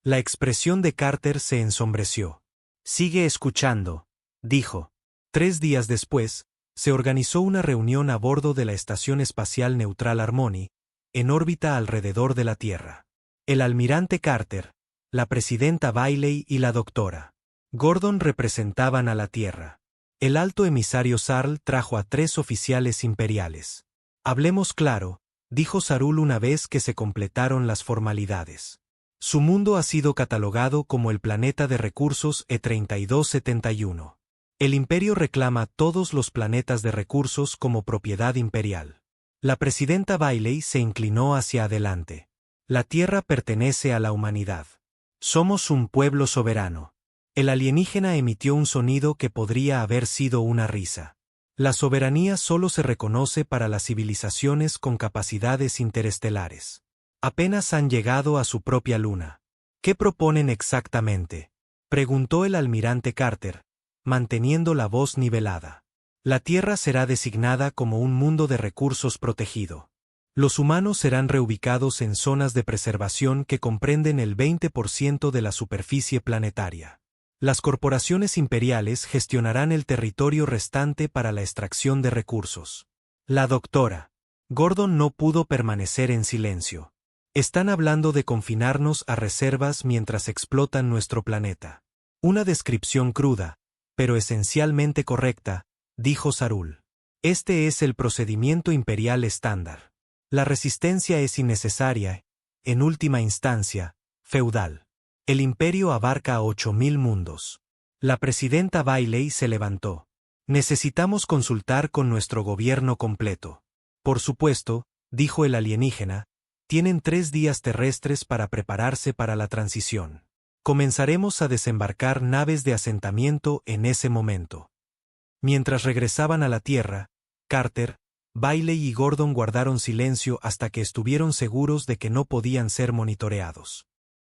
La expresión de Carter se ensombreció. «Sigue escuchando», dijo. 3 días después, se organizó una reunión a bordo de la Estación Espacial Neutral Harmony, en órbita alrededor de la Tierra. El almirante Carter, la presidenta Bailey y la doctora Gordon representaban a la Tierra. El alto emisario Sarl trajo a 3 oficiales imperiales. «Hablemos claro», dijo Sarul una vez que se completaron las formalidades. Su mundo ha sido catalogado como el planeta de recursos E3271. El imperio reclama todos los planetas de recursos como propiedad imperial. La presidenta Bailey se inclinó hacia adelante. «La Tierra pertenece a la humanidad. Somos un pueblo soberano». El alienígena emitió un sonido que podría haber sido una risa. «La soberanía solo se reconoce para las civilizaciones con capacidades interestelares. Apenas han llegado a su propia luna». «¿Qué proponen exactamente?», preguntó el almirante Carter, manteniendo la voz nivelada. «La Tierra será designada como un mundo de recursos protegido. Los humanos serán reubicados en zonas de preservación que comprenden el 20% de la superficie planetaria. Las corporaciones imperiales gestionarán el territorio restante para la extracción de recursos». La doctora Gordon no pudo permanecer en silencio. «Están hablando de confinarnos a reservas mientras explotan nuestro planeta». «Una descripción cruda, pero esencialmente correcta», dijo Sarul. «Este es el procedimiento imperial estándar. La resistencia es innecesaria, en última instancia, feudal. El imperio abarca 8000 mundos». La presidenta Bailey se levantó. «Necesitamos consultar con nuestro gobierno completo». «Por supuesto», dijo el alienígena, «tienen 3 días terrestres para prepararse para la transición. Comenzaremos a desembarcar naves de asentamiento en ese momento». Mientras regresaban a la Tierra, Carter, Bailey y Gordon guardaron silencio hasta que estuvieron seguros de que no podían ser monitoreados.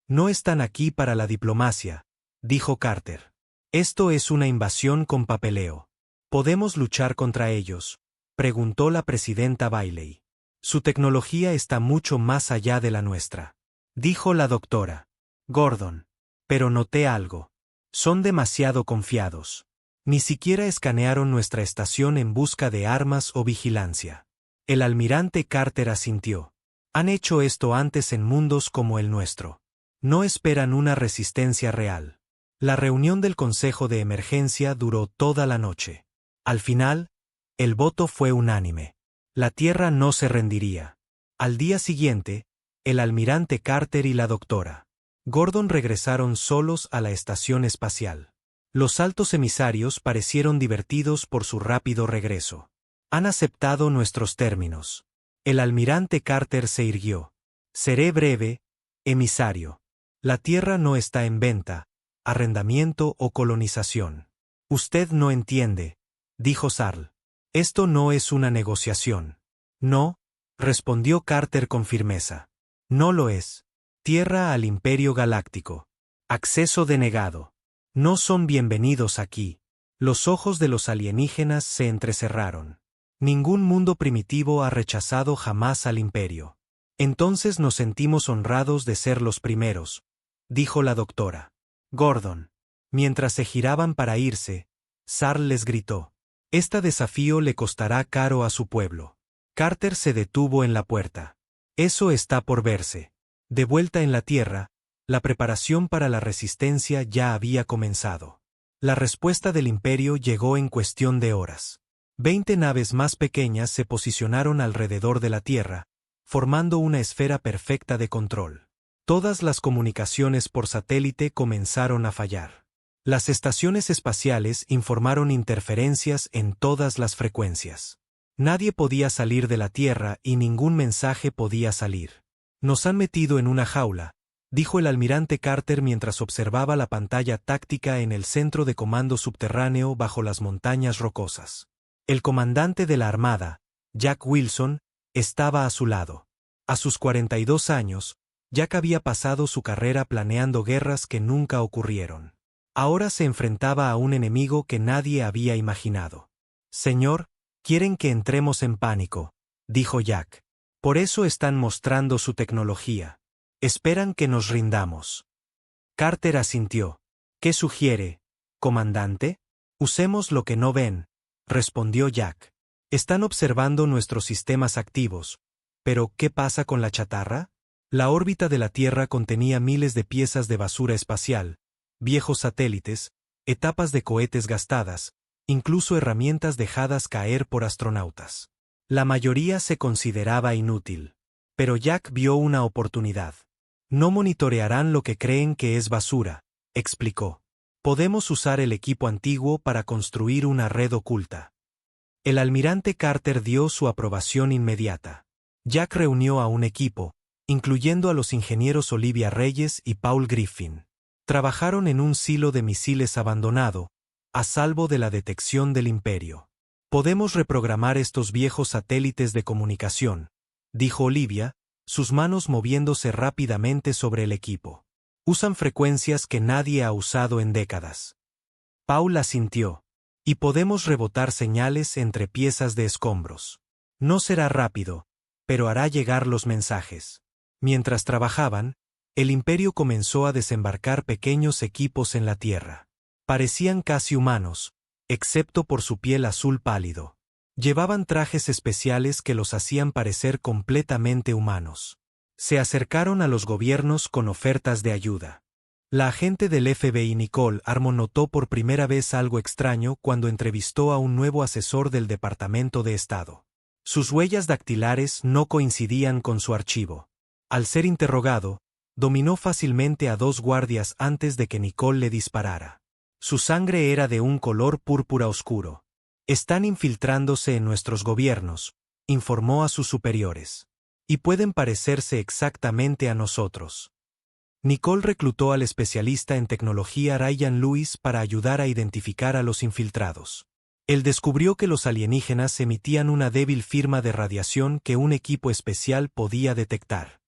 «No están aquí para la diplomacia», dijo Carter. «Esto es una invasión con papeleo». «¿Podemos luchar contra ellos?», preguntó la presidenta Bailey. «Su tecnología está mucho más allá de la nuestra», dijo la doctora Gordon. «Pero noté algo. Son demasiado confiados. Ni siquiera escanearon nuestra estación en busca de armas o vigilancia». El almirante Carter asintió. «Han hecho esto antes en mundos como el nuestro. No esperan una resistencia real». La reunión del Consejo de Emergencia duró toda la noche. Al final, el voto fue unánime. La Tierra no se rendiría. Al día siguiente, el almirante Carter y la doctora Gordon regresaron solos a la estación espacial. Los altos emisarios parecieron divertidos por su rápido regreso. «Han aceptado nuestros términos». El almirante Carter se irguió. «Seré breve, emisario. La Tierra no está en venta, arrendamiento o colonización». «Usted no entiende», dijo Sarl. «Esto no es una negociación». «No», respondió Carter con firmeza. «No lo es. Tierra al Imperio Galáctico. Acceso denegado. No son bienvenidos aquí». Los ojos de los alienígenas se entrecerraron. Ningún mundo primitivo ha rechazado jamás al imperio. Entonces nos sentimos honrados de ser los primeros, dijo la doctora Gordon. Mientras se giraban para irse, Sarl les gritó: «Este desafío le costará caro a su pueblo». Carter se detuvo en la puerta. Eso está por verse. De vuelta en la Tierra, la preparación para la resistencia ya había comenzado. La respuesta del imperio llegó en cuestión de horas. 20 naves más pequeñas se posicionaron alrededor de la Tierra, formando una esfera perfecta de control. Todas las comunicaciones por satélite comenzaron a fallar. Las estaciones espaciales informaron interferencias en todas las frecuencias. Nadie podía salir de la Tierra y ningún mensaje podía salir. «Nos han metido en una jaula», dijo el almirante Carter mientras observaba la pantalla táctica en el centro de comando subterráneo bajo las montañas rocosas. El comandante de la Armada, Jack Wilson, estaba a su lado. A sus 42 años, Jack había pasado su carrera planeando guerras que nunca ocurrieron. Ahora se enfrentaba a un enemigo que nadie había imaginado. «Señor, quieren que entremos en pánico», dijo Jack. «Por eso están mostrando su tecnología. Esperan que nos rindamos». Carter asintió. «¿Qué sugiere, comandante?» «Usemos lo que no ven», respondió Jack. «Están observando nuestros sistemas activos. Pero, ¿qué pasa con la chatarra?» La órbita de la Tierra contenía miles de piezas de basura espacial, viejos satélites, etapas de cohetes gastadas, incluso herramientas dejadas caer por astronautas. La mayoría se consideraba inútil. Pero Jack vio una oportunidad. «No monitorearán lo que creen que es basura», explicó. «Podemos usar el equipo antiguo para construir una red oculta». El almirante Carter dio su aprobación inmediata. Jack reunió a un equipo, incluyendo a los ingenieros Olivia Reyes y Paul Griffin. Trabajaron en un silo de misiles abandonado, a salvo de la detección del imperio. «Podemos reprogramar estos viejos satélites de comunicación», dijo Olivia, sus manos moviéndose rápidamente sobre el equipo. «Usan frecuencias que nadie ha usado en décadas». Paul asintió. «Y podemos rebotar señales entre piezas de escombros. No será rápido, pero hará llegar los mensajes». Mientras trabajaban, el imperio comenzó a desembarcar pequeños equipos en la Tierra. Parecían casi humanos, excepto por su piel azul pálido. Llevaban trajes especiales que los hacían parecer completamente humanos. Se acercaron a los gobiernos con ofertas de ayuda. La agente del FBI Nicole Armon notó por primera vez algo extraño cuando entrevistó a un nuevo asesor del Departamento de Estado. Sus huellas dactilares no coincidían con su archivo. Al ser interrogado, dominó fácilmente a 2 guardias antes de que Nicole le disparara. Su sangre era de un color púrpura oscuro. «Están infiltrándose en nuestros gobiernos», informó a sus superiores. «Y pueden parecerse exactamente a nosotros». Nicole reclutó al especialista en tecnología Ryan Lewis para ayudar a identificar a los infiltrados. Él descubrió que los alienígenas emitían una débil firma de radiación que un equipo especial podía detectar.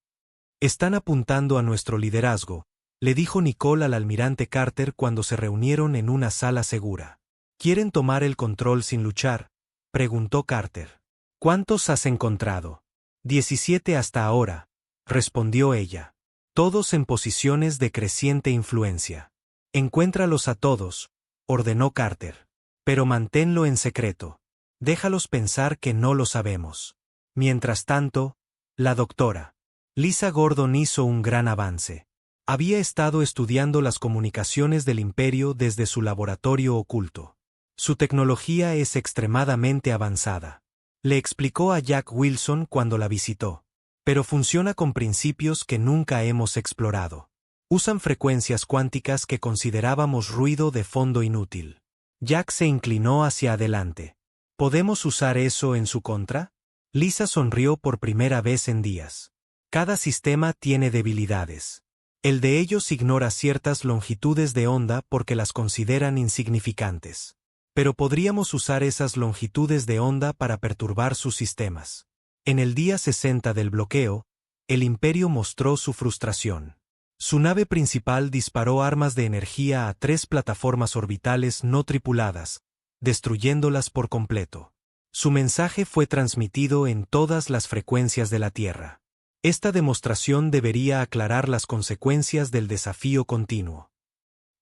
«Están apuntando a nuestro liderazgo», le dijo Nicole al almirante Carter cuando se reunieron en una sala segura. «¿Quieren tomar el control sin luchar?», preguntó Carter. «¿Cuántos has encontrado?» 17 hasta ahora», respondió ella. «Todos en posiciones de creciente influencia». «Encuéntralos a todos», ordenó Carter. «Pero manténlo en secreto. Déjalos pensar que no lo sabemos». Mientras tanto, la doctora Lisa Gordon hizo un gran avance. Había estado estudiando las comunicaciones del imperio desde su laboratorio oculto. Su tecnología es extremadamente avanzada. Le explicó a Jack Wilson cuando la visitó. Pero funciona con principios que nunca hemos explorado. Usan frecuencias cuánticas que considerábamos ruido de fondo inútil. Jack se inclinó hacia adelante. ¿Podemos usar eso en su contra? Lisa sonrió por primera vez en días. Cada sistema tiene debilidades. El de ellos ignora ciertas longitudes de onda porque las consideran insignificantes. Pero podríamos usar esas longitudes de onda para perturbar sus sistemas. En el día 60 del bloqueo, el imperio mostró su frustración. Su nave principal disparó armas de energía a 3 plataformas orbitales no tripuladas, destruyéndolas por completo. Su mensaje fue transmitido en todas las frecuencias de la Tierra. Esta demostración debería aclarar las consecuencias del desafío continuo.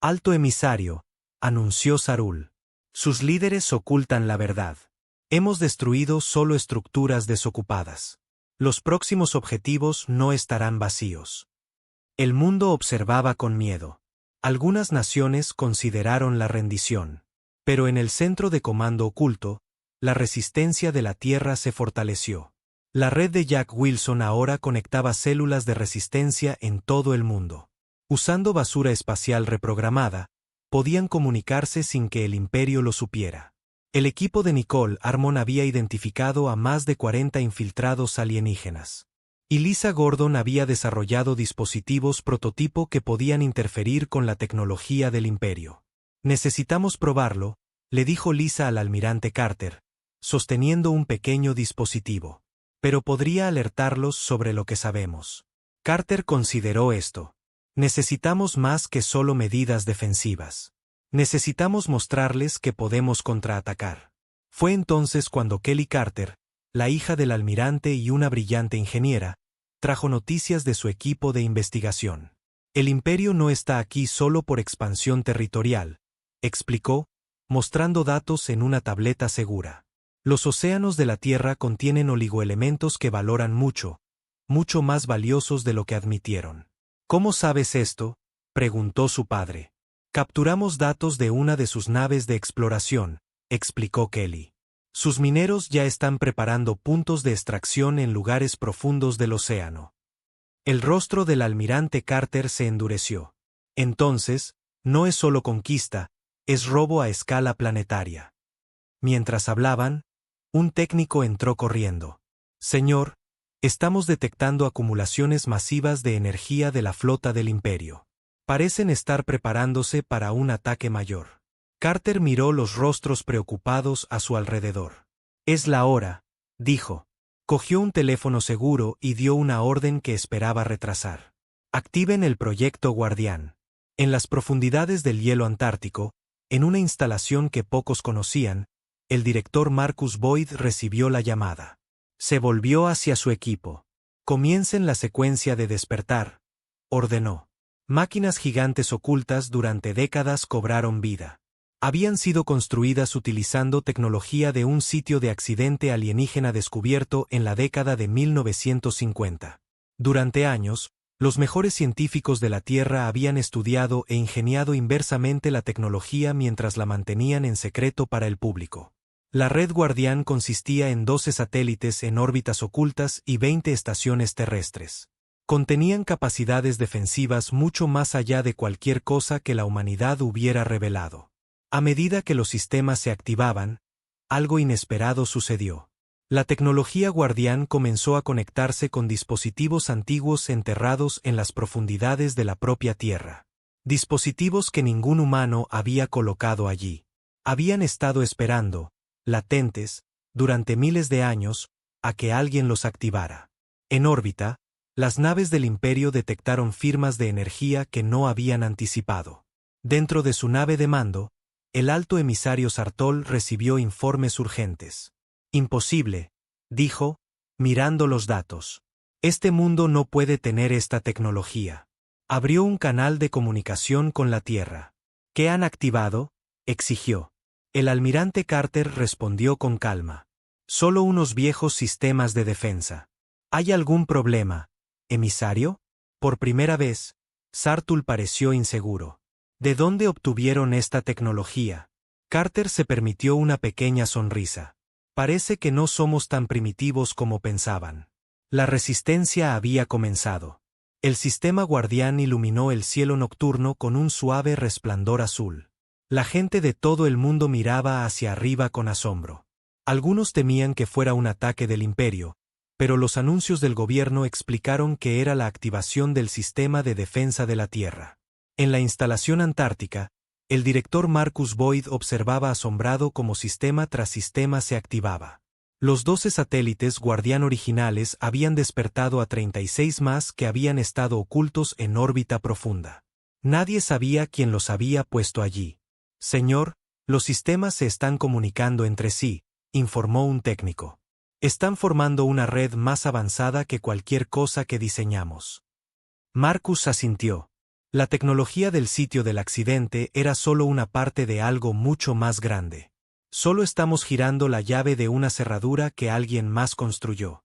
Alto emisario, anunció Sarul. Sus líderes ocultan la verdad. Hemos destruido solo estructuras desocupadas. Los próximos objetivos no estarán vacíos. El mundo observaba con miedo. Algunas naciones consideraron la rendición. Pero en el centro de comando oculto, la resistencia de la Tierra se fortaleció. La red de Jack Wilson ahora conectaba células de resistencia en todo el mundo. Usando basura espacial reprogramada, podían comunicarse sin que el imperio lo supiera. El equipo de Nicole Armon había identificado a más de 40 infiltrados alienígenas. Y Lisa Gordon había desarrollado dispositivos prototipo que podían interferir con la tecnología del imperio. Necesitamos probarlo, le dijo Lisa al almirante Carter, sosteniendo un pequeño dispositivo. Pero podría alertarlos sobre lo que sabemos. Carter consideró esto. Necesitamos más que solo medidas defensivas. Necesitamos mostrarles que podemos contraatacar. Fue entonces cuando Kelly Carter, la hija del almirante y una brillante ingeniera, trajo noticias de su equipo de investigación. El imperio no está aquí solo por expansión territorial, explicó, mostrando datos en una tableta segura. Los océanos de la Tierra contienen oligoelementos que valoran mucho, mucho más valiosos de lo que admitieron. ¿Cómo sabes esto?, preguntó su padre. Capturamos datos de una de sus naves de exploración, explicó Kelly. Sus mineros ya están preparando puntos de extracción en lugares profundos del océano. El rostro del almirante Carter se endureció. Entonces, no es solo conquista, es robo a escala planetaria. Mientras hablaban, un técnico entró corriendo. Señor, estamos detectando acumulaciones masivas de energía de la flota del imperio. Parecen estar preparándose para un ataque mayor. Carter miró los rostros preocupados a su alrededor. Es la hora, dijo. Cogió un teléfono seguro y dio una orden que esperaba retrasar. Activen el proyecto Guardián. En las profundidades del hielo antártico, en una instalación que pocos conocían, el director Marcus Boyd recibió la llamada. Se volvió hacia su equipo. Comiencen la secuencia de despertar, ordenó. Máquinas gigantes ocultas durante décadas cobraron vida. Habían sido construidas utilizando tecnología de un sitio de accidente alienígena descubierto en la década de 1950. Durante años, los mejores científicos de la Tierra habían estudiado e ingeniado inversamente la tecnología mientras la mantenían en secreto para el público. La red Guardián consistía en 12 satélites en órbitas ocultas y 20 estaciones terrestres. Contenían capacidades defensivas mucho más allá de cualquier cosa que la humanidad hubiera revelado. A medida que los sistemas se activaban, algo inesperado sucedió. La tecnología Guardián comenzó a conectarse con dispositivos antiguos enterrados en las profundidades de la propia Tierra. Dispositivos que ningún humano había colocado allí. Habían estado esperando, latentes, durante miles de años, a que alguien los activara. En órbita, las naves del Imperio detectaron firmas de energía que no habían anticipado. Dentro de su nave de mando, el alto emisario Sartol recibió informes urgentes. Imposible, dijo, mirando los datos. Este mundo no puede tener esta tecnología. Abrió un canal de comunicación con la Tierra. ¿Qué han activado?, exigió. El almirante Carter respondió con calma. Solo unos viejos sistemas de defensa. ¿Hay algún problema, emisario? Por primera vez, Sartul pareció inseguro. ¿De dónde obtuvieron esta tecnología? Carter se permitió una pequeña sonrisa. Parece que no somos tan primitivos como pensaban. La resistencia había comenzado. El sistema Guardián iluminó el cielo nocturno con un suave resplandor azul. La gente de todo el mundo miraba hacia arriba con asombro. Algunos temían que fuera un ataque del imperio, pero los anuncios del gobierno explicaron que era la activación del sistema de defensa de la Tierra. En la instalación antártica, el director Marcus Boyd observaba asombrado cómo sistema tras sistema se activaba. Los 12 satélites Guardián originales habían despertado a 36 más que habían estado ocultos en órbita profunda. Nadie sabía quién los había puesto allí. Señor, los sistemas se están comunicando entre sí, informó un técnico. Están formando una red más avanzada que cualquier cosa que diseñamos. Marcus asintió. La tecnología del sitio del accidente era solo una parte de algo mucho más grande. Solo estamos girando la llave de una cerradura que alguien más construyó.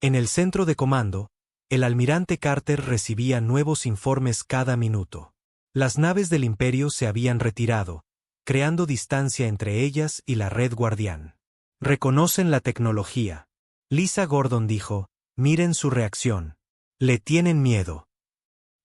En el centro de comando, el almirante Carter recibía nuevos informes cada minuto. Las naves del Imperio se habían retirado, creando distancia entre ellas y la red guardián. Reconocen la tecnología. Lisa Gordon dijo, miren su reacción. Le tienen miedo.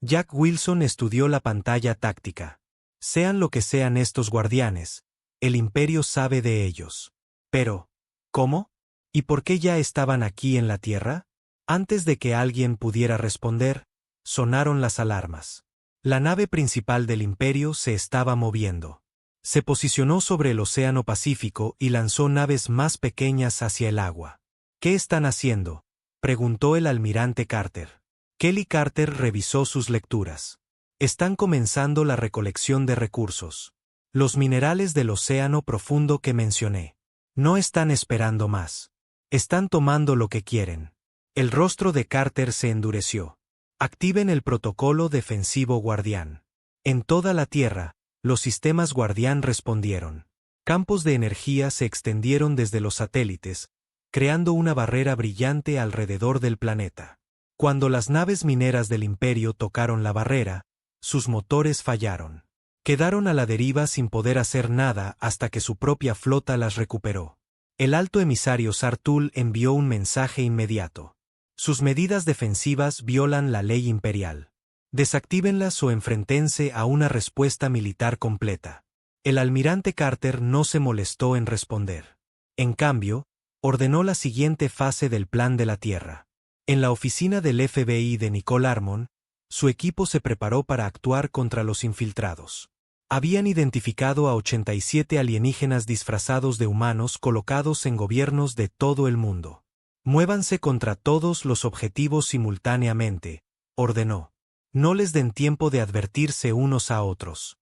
Jack Wilson estudió la pantalla táctica. Sean lo que sean estos guardianes, el Imperio sabe de ellos. Pero, ¿cómo? ¿Y por qué ya estaban aquí en la Tierra? Antes de que alguien pudiera responder, sonaron las alarmas. La nave principal del Imperio se estaba moviendo. Se posicionó sobre el Océano Pacífico y lanzó naves más pequeñas hacia el agua. ¿Qué están haciendo?, preguntó el almirante Carter. Kelly Carter revisó sus lecturas. Están comenzando la recolección de recursos. Los minerales del océano profundo que mencioné. No están esperando más. Están tomando lo que quieren. El rostro de Carter se endureció. Activen el protocolo defensivo guardián. En toda la Tierra, los sistemas guardián respondieron. Campos de energía se extendieron desde los satélites, creando una barrera brillante alrededor del planeta. Cuando las naves mineras del Imperio tocaron la barrera, sus motores fallaron. Quedaron a la deriva sin poder hacer nada hasta que su propia flota las recuperó. El alto emisario Sartul envió un mensaje inmediato. Sus medidas defensivas violan la ley imperial. Desactívenlas o enfréntense a una respuesta militar completa. El almirante Carter no se molestó en responder. En cambio, ordenó la siguiente fase del plan de la Tierra. En la oficina del FBI de Nicole Armon, su equipo se preparó para actuar contra los infiltrados. Habían identificado a 87 alienígenas disfrazados de humanos colocados en gobiernos de todo el mundo. Muévanse contra todos los objetivos simultáneamente, ordenó. No les den tiempo de advertirse unos a otros.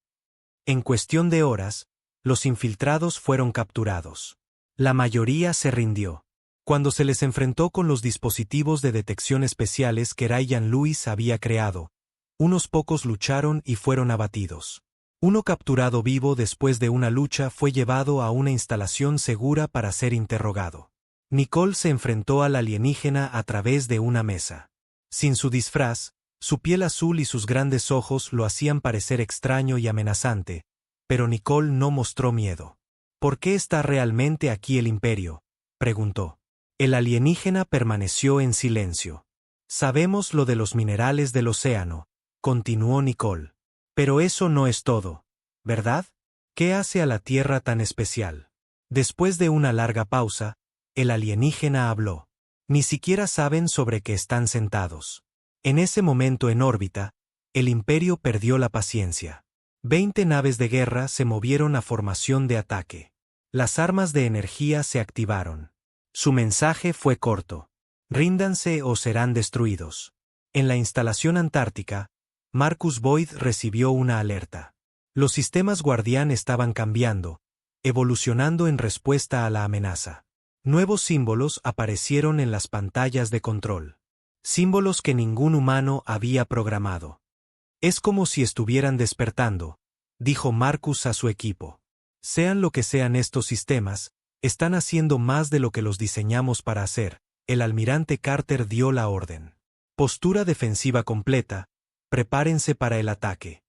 En cuestión de horas, los infiltrados fueron capturados. La mayoría se rindió. Cuando se les enfrentó con los dispositivos de detección especiales que Ryan Lewis había creado, unos pocos lucharon y fueron abatidos. Uno capturado vivo después de una lucha fue llevado a una instalación segura para ser interrogado. Nicole se enfrentó al alienígena a través de una mesa. Sin su disfraz, su piel azul y sus grandes ojos lo hacían parecer extraño y amenazante, pero Nicole no mostró miedo. ¿Por qué está realmente aquí el Imperio?, preguntó. El alienígena permaneció en silencio. Sabemos lo de los minerales del océano, continuó Nicole. Pero eso no es todo, ¿verdad? ¿Qué hace a la Tierra tan especial? Después de una larga pausa, el alienígena habló. Ni siquiera saben sobre qué están sentados. En ese momento en órbita, el Imperio perdió la paciencia. 20 naves de guerra se movieron a formación de ataque. Las armas de energía se activaron. Su mensaje fue corto. Ríndanse o serán destruidos. En la instalación antártica, Marcus Boyd recibió una alerta. Los sistemas guardián estaban cambiando, evolucionando en respuesta a la amenaza. Nuevos símbolos aparecieron en las pantallas de control. Símbolos que ningún humano había programado. Es como si estuvieran despertando, dijo Marcus a su equipo. Sean lo que sean estos sistemas, están haciendo más de lo que los diseñamos para hacer. El almirante Carter dio la orden. Postura defensiva completa, prepárense para el ataque.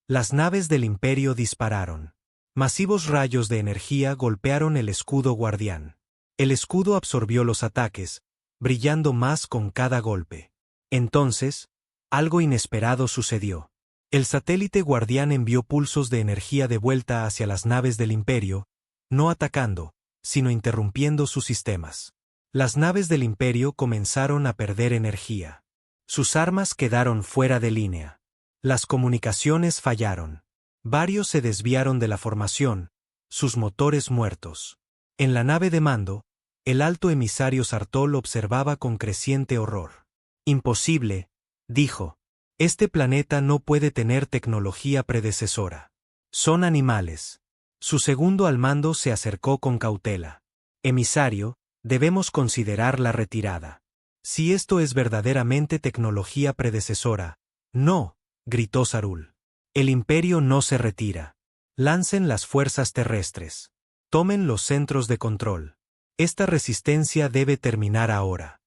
Las naves del Imperio dispararon. Masivos rayos de energía golpearon el escudo guardián. El escudo absorbió los ataques, brillando más con cada golpe. Entonces, algo inesperado sucedió. El satélite guardián envió pulsos de energía de vuelta hacia las naves del Imperio, no atacando, sino interrumpiendo sus sistemas. Las naves del Imperio comenzaron a perder energía. Sus armas quedaron fuera de línea. Las comunicaciones fallaron. Varios se desviaron de la formación, sus motores muertos. En la nave de mando, el alto emisario Sartol observaba con creciente horror. Imposible, dijo. Este planeta no puede tener tecnología predecesora. Son animales. Su segundo al mando se acercó con cautela. Emisario, debemos considerar la retirada. Si esto es verdaderamente tecnología predecesora. No, gritó Sarul. El Imperio no se retira. Lancen las fuerzas terrestres. Tomen los centros de control. Esta resistencia debe terminar ahora.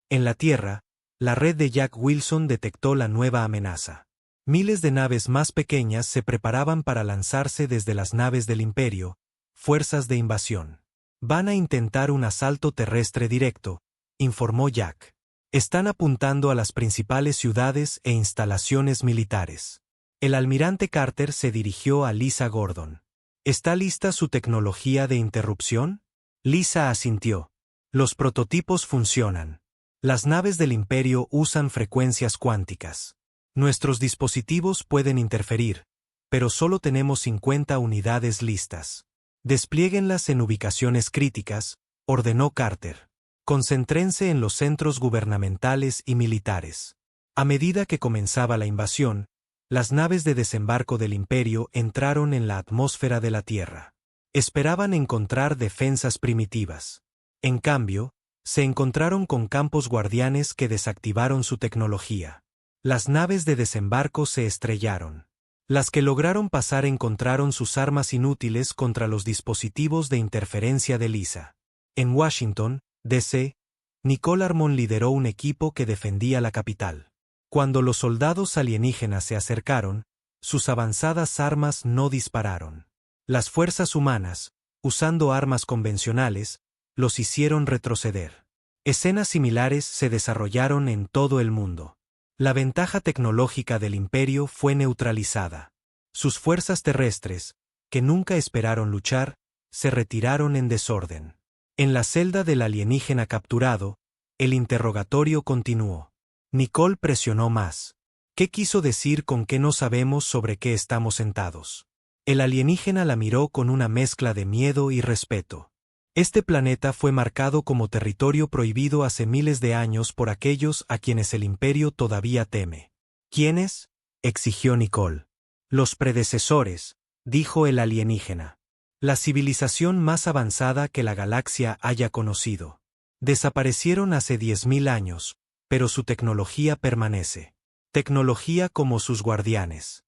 En la Tierra, la red de Jack Wilson detectó la nueva amenaza. Miles de naves más pequeñas se preparaban para lanzarse desde las naves del Imperio, fuerzas de invasión. Van a intentar un asalto terrestre directo, informó Jack. Están apuntando a las principales ciudades e instalaciones militares. El almirante Carter se dirigió a Lisa Gordon. ¿Está lista su tecnología de interrupción? Lisa asintió. Los prototipos funcionan. Las naves del Imperio usan frecuencias cuánticas. Nuestros dispositivos pueden interferir, pero solo tenemos 50 unidades listas. Despliéguenlas en ubicaciones críticas, ordenó Carter. Concéntrense en los centros gubernamentales y militares. A medida que comenzaba la invasión, las naves de desembarco del Imperio entraron en la atmósfera de la Tierra. Esperaban encontrar defensas primitivas. En cambio, se encontraron con campos guardianes que desactivaron su tecnología. Las naves de desembarco se estrellaron. Las que lograron pasar encontraron sus armas inútiles contra los dispositivos de interferencia de Lisa. En Washington, D.C., Nicole Armon lideró un equipo que defendía la capital. Cuando los soldados alienígenas se acercaron, sus avanzadas armas no dispararon. Las fuerzas humanas, usando armas convencionales, los hicieron retroceder. Escenas similares se desarrollaron en todo el mundo. La ventaja tecnológica del Imperio fue neutralizada. Sus fuerzas terrestres, que nunca esperaron luchar, se retiraron en desorden. En la celda del alienígena capturado, el interrogatorio continuó. Nicole presionó más. ¿Qué quiso decir con que no sabemos sobre qué estamos sentados? El alienígena la miró con una mezcla de miedo y respeto. Este planeta fue marcado como territorio prohibido hace miles de años por aquellos a quienes el Imperio todavía teme. ¿Quiénes? Exigió Nicole. Los predecesores, dijo el alienígena. La civilización más avanzada que la galaxia haya conocido. Desaparecieron hace 10.000 años, pero su tecnología permanece. Tecnología como sus guardianes.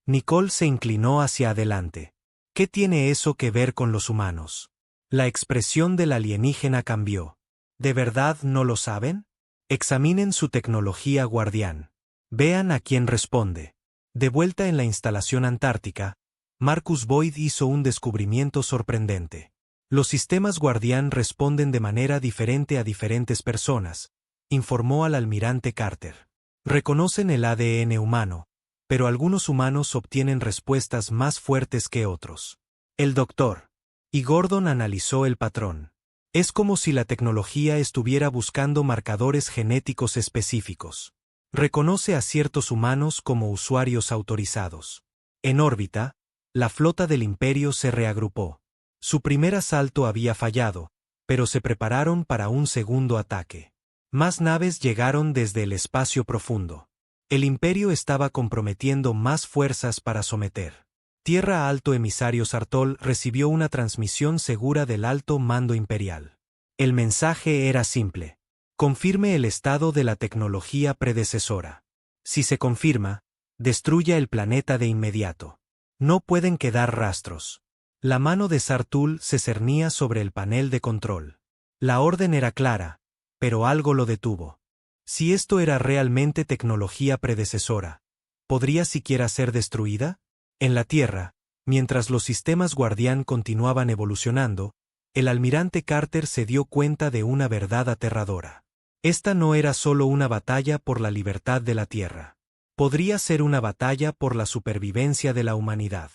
Nicole se inclinó hacia adelante. ¿Qué tiene eso que ver con los humanos? La expresión del alienígena cambió. ¿De verdad no lo saben? Examinen su tecnología guardián. Vean a quién responde. De vuelta en la instalación antártica, Marcus Boyd hizo un descubrimiento sorprendente. Los sistemas guardián responden de manera diferente a diferentes personas, informó al almirante Carter. Reconocen el ADN humano, pero algunos humanos obtienen respuestas más fuertes que otros. El doctor y Gordon analizó el patrón. Es como si la tecnología estuviera buscando marcadores genéticos específicos. Reconoce a ciertos humanos como usuarios autorizados. En órbita, la flota del Imperio se reagrupó. Su primer asalto había fallado, pero se prepararon para un segundo ataque. Más naves llegaron desde el espacio profundo. El Imperio estaba comprometiendo más fuerzas para someter. Tierra Alto Emisario Sartol recibió una transmisión segura del alto mando imperial. El mensaje era simple. Confirme el estado de la tecnología predecesora. Si se confirma, destruya el planeta de inmediato. No pueden quedar rastros. La mano de Sartul se cernía sobre el panel de control. La orden era clara, pero algo lo detuvo. Si esto era realmente tecnología predecesora, ¿podría siquiera ser destruida? En la Tierra, mientras los sistemas guardián continuaban evolucionando, el almirante Carter se dio cuenta de una verdad aterradora. Esta no era solo una batalla por la libertad de la Tierra. Podría ser una batalla por la supervivencia de la humanidad.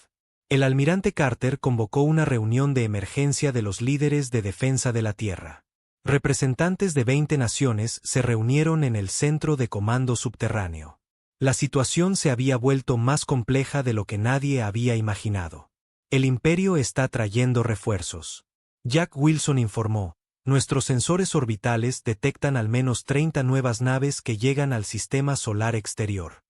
El almirante Carter convocó una reunión de emergencia de los líderes de defensa de la Tierra. Representantes de 20 naciones se reunieron en el centro de comando subterráneo. La situación se había vuelto más compleja de lo que nadie había imaginado. El Imperio está trayendo refuerzos. Jack Wilson informó, nuestros sensores orbitales detectan al menos 30 nuevas naves que llegan al sistema solar exterior.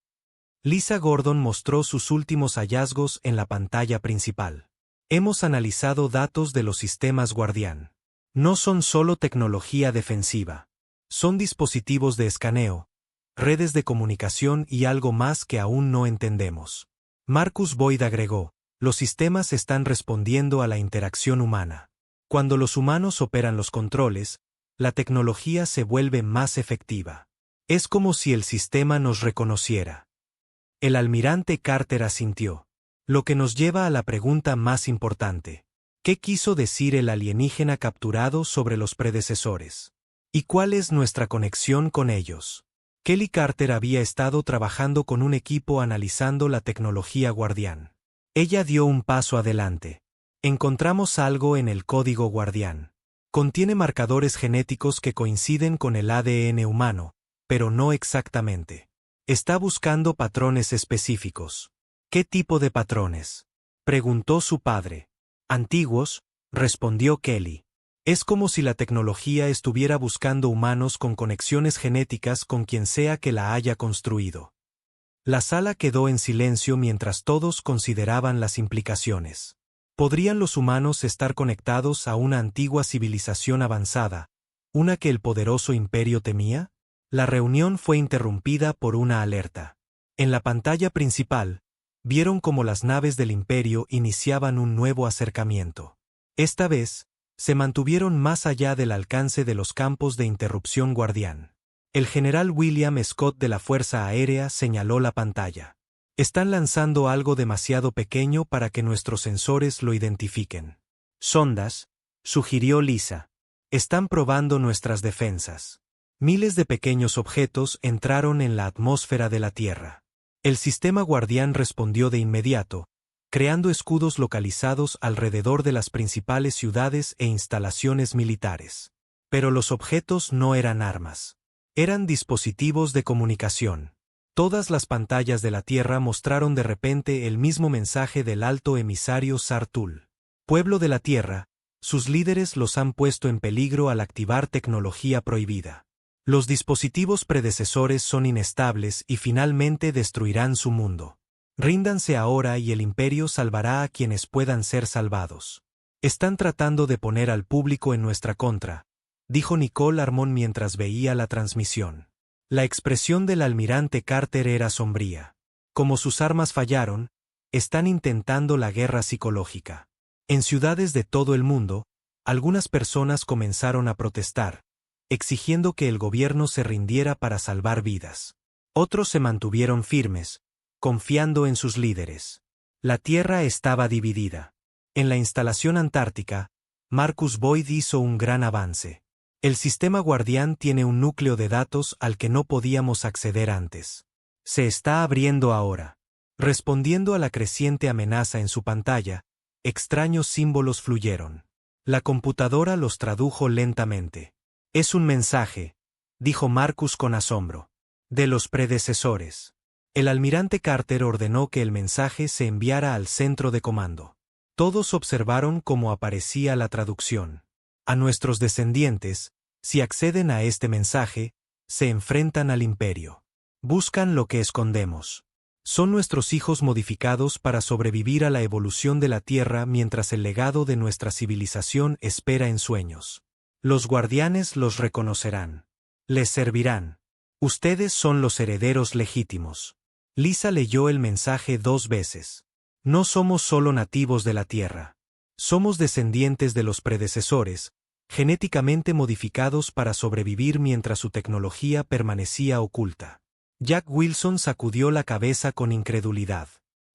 Lisa Gordon mostró sus últimos hallazgos en la pantalla principal. Hemos analizado datos de los sistemas guardián. No son solo tecnología defensiva. Son dispositivos de escaneo, redes de comunicación y algo más que aún no entendemos. Marcus Boyd agregó, los sistemas están respondiendo a la interacción humana. Cuando los humanos operan los controles, la tecnología se vuelve más efectiva. Es como si el sistema nos reconociera. El almirante Carter asintió. Lo que nos lleva a la pregunta más importante. ¿Qué quiso decir el alienígena capturado sobre los predecesores? ¿Y cuál es nuestra conexión con ellos? Kelly Carter había estado trabajando con un equipo analizando la tecnología Guardián. Ella dio un paso adelante. Encontramos algo en el código Guardián. Contiene marcadores genéticos que coinciden con el ADN humano, pero no exactamente. Está buscando patrones específicos. ¿Qué tipo de patrones?, preguntó su padre. Antiguos, respondió Kelly. Es como si la tecnología estuviera buscando humanos con conexiones genéticas con quien sea que la haya construido. La sala quedó en silencio mientras todos consideraban las implicaciones. ¿Podrían los humanos estar conectados a una antigua civilización avanzada, una que el poderoso imperio temía? La reunión fue interrumpida por una alerta. En la pantalla principal, vieron cómo las naves del imperio iniciaban un nuevo acercamiento. Esta vez, se mantuvieron más allá del alcance de los campos de interrupción Guardián. El general William Scott de la Fuerza Aérea señaló la pantalla. Están lanzando algo demasiado pequeño para que nuestros sensores lo identifiquen. Sondas, sugirió Lisa. Están probando nuestras defensas. Miles de pequeños objetos entraron en la atmósfera de la Tierra. El sistema Guardián respondió de inmediato, creando escudos localizados alrededor de las principales ciudades e instalaciones militares. Pero los objetos no eran armas. Eran dispositivos de comunicación. Todas las pantallas de la Tierra mostraron de repente el mismo mensaje del alto emisario Sartul. Pueblo de la Tierra, sus líderes los han puesto en peligro al activar tecnología prohibida. Los dispositivos predecesores son inestables y finalmente destruirán su mundo. Ríndanse ahora y el imperio salvará a quienes puedan ser salvados. Están tratando de poner al público en nuestra contra, dijo Nicole Armon mientras veía la transmisión. La expresión del almirante Carter era sombría. Como sus armas fallaron, están intentando la guerra psicológica. En ciudades de todo el mundo, algunas personas comenzaron a protestar, exigiendo que el gobierno se rindiera para salvar vidas. Otros se mantuvieron firmes, confiando en sus líderes. La Tierra estaba dividida. En la instalación antártica, Marcus Boyd hizo un gran avance. El sistema Guardián tiene un núcleo de datos al que no podíamos acceder antes. Se está abriendo ahora. Respondiendo a la creciente amenaza en su pantalla, extraños símbolos fluyeron. La computadora los tradujo lentamente. Es un mensaje, dijo Marcus con asombro. De los predecesores. El almirante Carter ordenó que el mensaje se enviara al centro de comando. Todos observaron cómo aparecía la traducción. A nuestros descendientes, si acceden a este mensaje, se enfrentan al imperio. Buscan lo que escondemos. Son nuestros hijos modificados para sobrevivir a la evolución de la Tierra mientras el legado de nuestra civilización espera en sueños. Los guardianes los reconocerán. Les servirán. Ustedes son los herederos legítimos. Lisa leyó el mensaje 2 veces. No somos solo nativos de la Tierra. Somos descendientes de los predecesores, genéticamente modificados para sobrevivir mientras su tecnología permanecía oculta. Jack Wilson sacudió la cabeza con incredulidad.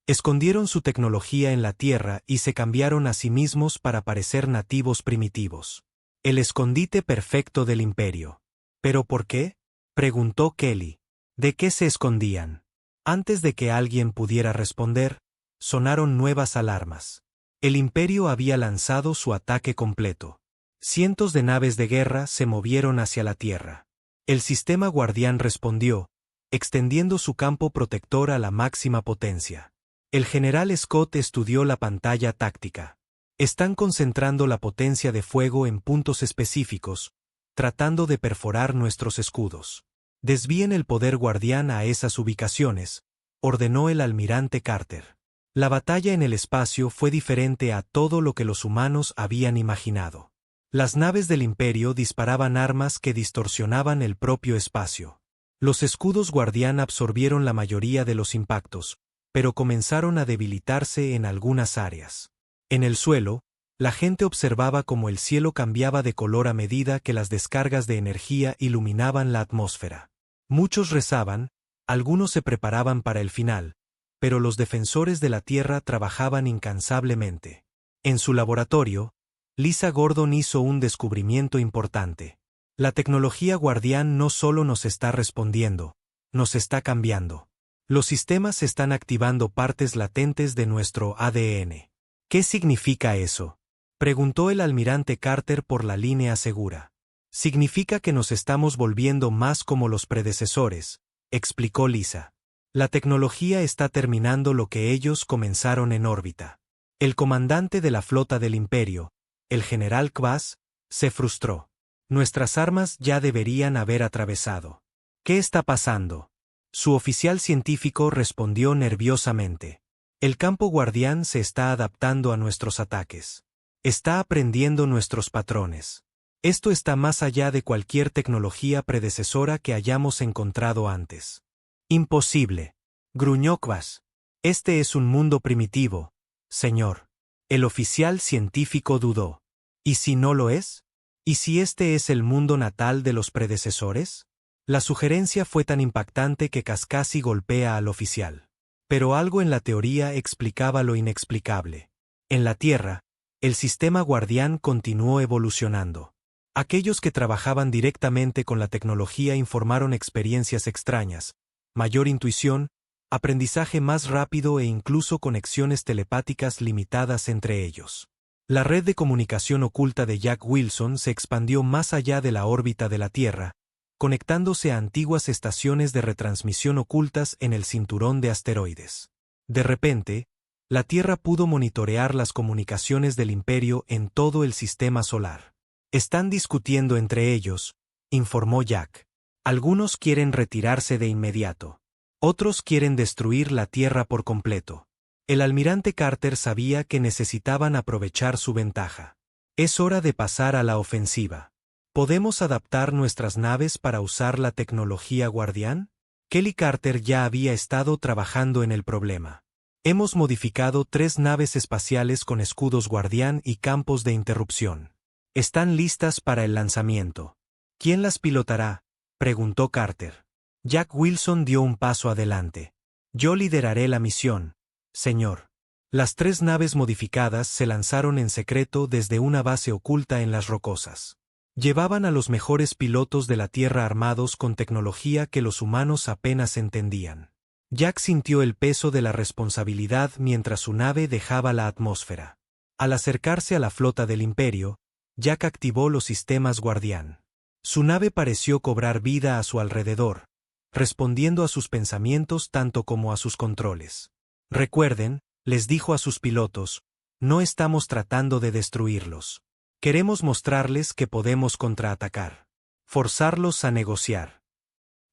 Escondieron su tecnología en la Tierra y se cambiaron a sí mismos para parecer nativos primitivos. El escondite perfecto del imperio. ¿Pero por qué?, preguntó Kelly. ¿De qué se escondían? Antes de que alguien pudiera responder, sonaron nuevas alarmas. El imperio había lanzado su ataque completo. Cientos de naves de guerra se movieron hacia la Tierra. El sistema Guardián respondió, extendiendo su campo protector a la máxima potencia. El general Scott estudió la pantalla táctica. Están concentrando la potencia de fuego en puntos específicos, tratando de perforar nuestros escudos. Desvíen el poder Guardián a esas ubicaciones, ordenó el almirante Carter. La batalla en el espacio fue diferente a todo lo que los humanos habían imaginado. Las naves del Imperio disparaban armas que distorsionaban el propio espacio. Los escudos guardián absorbieron la mayoría de los impactos, pero comenzaron a debilitarse en algunas áreas. En el suelo, la gente observaba cómo el cielo cambiaba de color a medida que las descargas de energía iluminaban la atmósfera. Muchos rezaban, algunos se preparaban para el final, pero los defensores de la Tierra trabajaban incansablemente. En su laboratorio, Lisa Gordon hizo un descubrimiento importante. La tecnología guardián no solo nos está respondiendo, nos está cambiando. Los sistemas están activando partes latentes de nuestro ADN. ¿Qué significa eso?, preguntó el almirante Carter por la línea segura. Significa que nos estamos volviendo más como los predecesores, explicó Lisa. La tecnología está terminando lo que ellos comenzaron en órbita. El comandante de la flota del Imperio, el general Kvas, se frustró. Nuestras armas ya deberían haber atravesado. ¿Qué está pasando?, su oficial científico respondió nerviosamente. El campo guardián se está adaptando a nuestros ataques. Está aprendiendo nuestros patrones. Esto está más allá de cualquier tecnología predecesora que hayamos encontrado antes. Imposible, gruñó Kvas. Este es un mundo primitivo, señor. El oficial científico dudó. ¿Y si no lo es? ¿Y si este es el mundo natal de los predecesores? La sugerencia fue tan impactante que casi golpea al oficial. Pero algo en la teoría explicaba lo inexplicable. En la Tierra, el sistema guardián continuó evolucionando. Aquellos que trabajaban directamente con la tecnología informaron experiencias extrañas, mayor intuición, aprendizaje más rápido e incluso conexiones telepáticas limitadas entre ellos. La red de comunicación oculta de Jack Wilson se expandió más allá de la órbita de la Tierra, conectándose a antiguas estaciones de retransmisión ocultas en el cinturón de asteroides. De repente, la Tierra pudo monitorear las comunicaciones del Imperio en todo el sistema solar. Están discutiendo entre ellos, informó Jack. Algunos quieren retirarse de inmediato. Otros quieren destruir la Tierra por completo. El almirante Carter sabía que necesitaban aprovechar su ventaja. Es hora de pasar a la ofensiva. ¿Podemos adaptar nuestras naves para usar la tecnología guardián? Kelly Carter ya había estado trabajando en el problema. Hemos modificado 3 naves espaciales con escudos guardián y campos de interrupción. Están listas para el lanzamiento. ¿Quién las pilotará?, preguntó Carter. Jack Wilson dio un paso adelante. Yo lideraré la misión, señor. Las 3 naves modificadas se lanzaron en secreto desde una base oculta en las rocosas. Llevaban a los mejores pilotos de la Tierra armados con tecnología que los humanos apenas entendían. Jack sintió el peso de la responsabilidad mientras su nave dejaba la atmósfera. Al acercarse a la flota del Imperio, Jack activó los sistemas guardián. Su nave pareció cobrar vida a su alrededor, respondiendo a sus pensamientos tanto como a sus controles. Recuerden, les dijo a sus pilotos, no estamos tratando de destruirlos. Queremos mostrarles que podemos contraatacar. Forzarlos a negociar.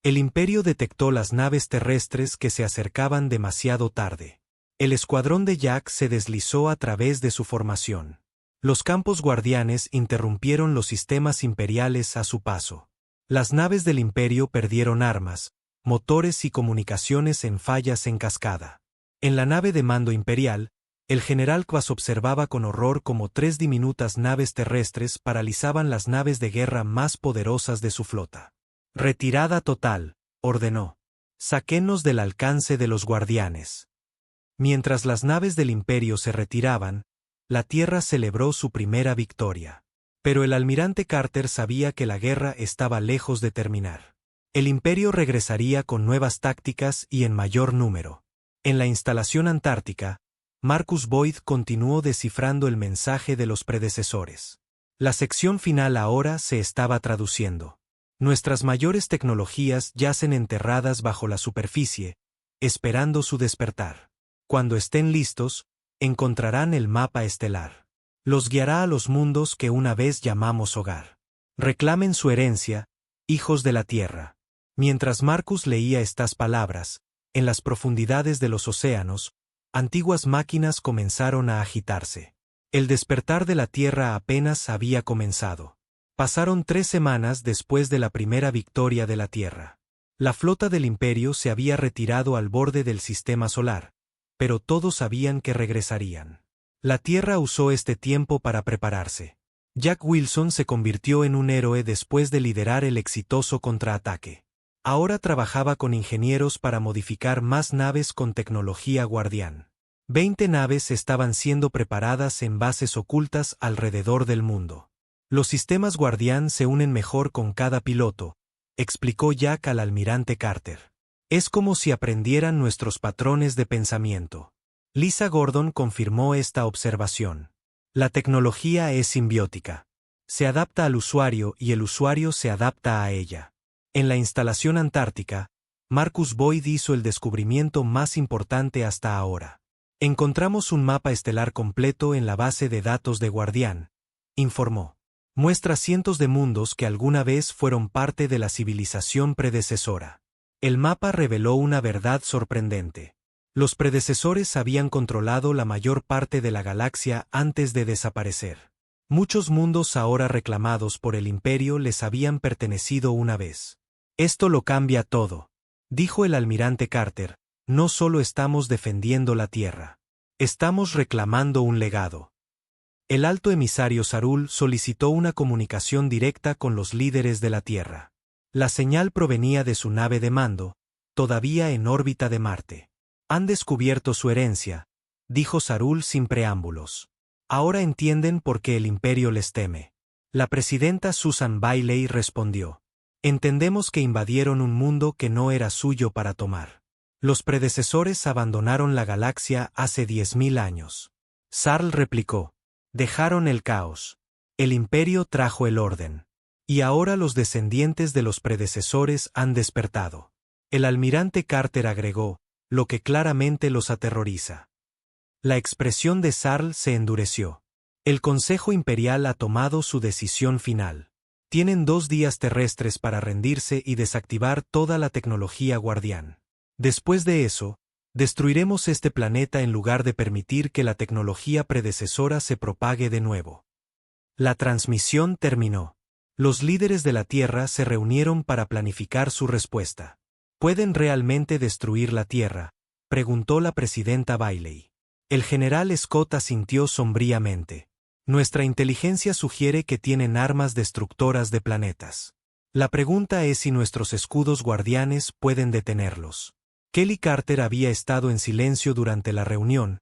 El Imperio detectó las naves terrestres que se acercaban demasiado tarde. El escuadrón de Jack se deslizó a través de su formación. Los campos guardianes interrumpieron los sistemas imperiales a su paso. Las naves del Imperio perdieron armas, motores y comunicaciones en fallas en cascada. En la nave de mando imperial, el general Kvas observaba con horror cómo 3 diminutas naves terrestres paralizaban las naves de guerra más poderosas de su flota. Retirada total, ordenó. Sáquennos del alcance de los guardianes. Mientras las naves del Imperio se retiraban, la Tierra celebró su primera victoria. Pero el almirante Carter sabía que la guerra estaba lejos de terminar. El Imperio regresaría con nuevas tácticas y en mayor número. En la instalación antártica, Marcus Boyd continuó descifrando el mensaje de los predecesores. La sección final ahora se estaba traduciendo. Nuestras mayores tecnologías yacen enterradas bajo la superficie, esperando su despertar. Cuando estén listos, encontrarán el mapa estelar. Los guiará a los mundos que una vez llamamos hogar. Reclamen su herencia, hijos de la tierra. Mientras Marcus leía estas palabras, en las profundidades de los océanos, antiguas máquinas comenzaron a agitarse. El despertar de la Tierra apenas había comenzado. Pasaron 3 semanas después de la primera victoria de la Tierra. La flota del Imperio se había retirado al borde del sistema solar, pero todos sabían que regresarían. La Tierra usó este tiempo para prepararse. Jack Wilson se convirtió en un héroe después de liderar el exitoso contraataque. Ahora trabajaba con ingenieros para modificar más naves con tecnología Guardián. 20 naves estaban siendo preparadas en bases ocultas alrededor del mundo. Los sistemas Guardián se unen mejor con cada piloto, explicó Jack al almirante Carter. Es como si aprendieran nuestros patrones de pensamiento. Lisa Gordon confirmó esta observación. La tecnología es simbiótica. Se adapta al usuario y el usuario se adapta a ella. En la instalación antártica, Marcus Boyd hizo el descubrimiento más importante hasta ahora. Encontramos un mapa estelar completo en la base de datos de Guardián, informó. Muestra cientos de mundos que alguna vez fueron parte de la civilización predecesora. El mapa reveló una verdad sorprendente. Los predecesores habían controlado la mayor parte de la galaxia antes de desaparecer. Muchos mundos ahora reclamados por el Imperio les habían pertenecido una vez. Esto lo cambia todo, dijo el almirante Carter. No solo estamos defendiendo la Tierra. Estamos reclamando un legado. El alto emisario Sarul solicitó una comunicación directa con los líderes de la Tierra. La señal provenía de su nave de mando, todavía en órbita de Marte. Han descubierto su herencia, dijo Sarul sin preámbulos. Ahora entienden por qué el Imperio les teme. La presidenta Susan Bailey respondió. Entendemos que invadieron un mundo que no era suyo para tomar. Los predecesores abandonaron la galaxia hace 10.000 años. Sarl replicó. Dejaron el caos. El Imperio trajo el orden. Y ahora los descendientes de los predecesores han despertado. El almirante Carter agregó, lo que claramente los aterroriza. La expresión de Sarl se endureció. El Consejo Imperial ha tomado su decisión final. Tienen 2 días terrestres para rendirse y desactivar toda la tecnología Guardián. Después de eso, destruiremos este planeta en lugar de permitir que la tecnología predecesora se propague de nuevo. La transmisión terminó. Los líderes de la Tierra se reunieron para planificar su respuesta. ¿Pueden realmente destruir la Tierra?, preguntó la presidenta Bailey. El general Scott asintió sombríamente. Nuestra inteligencia sugiere que tienen armas destructoras de planetas. La pregunta es si nuestros escudos guardianes pueden detenerlos. Kelly Carter había estado en silencio durante la reunión,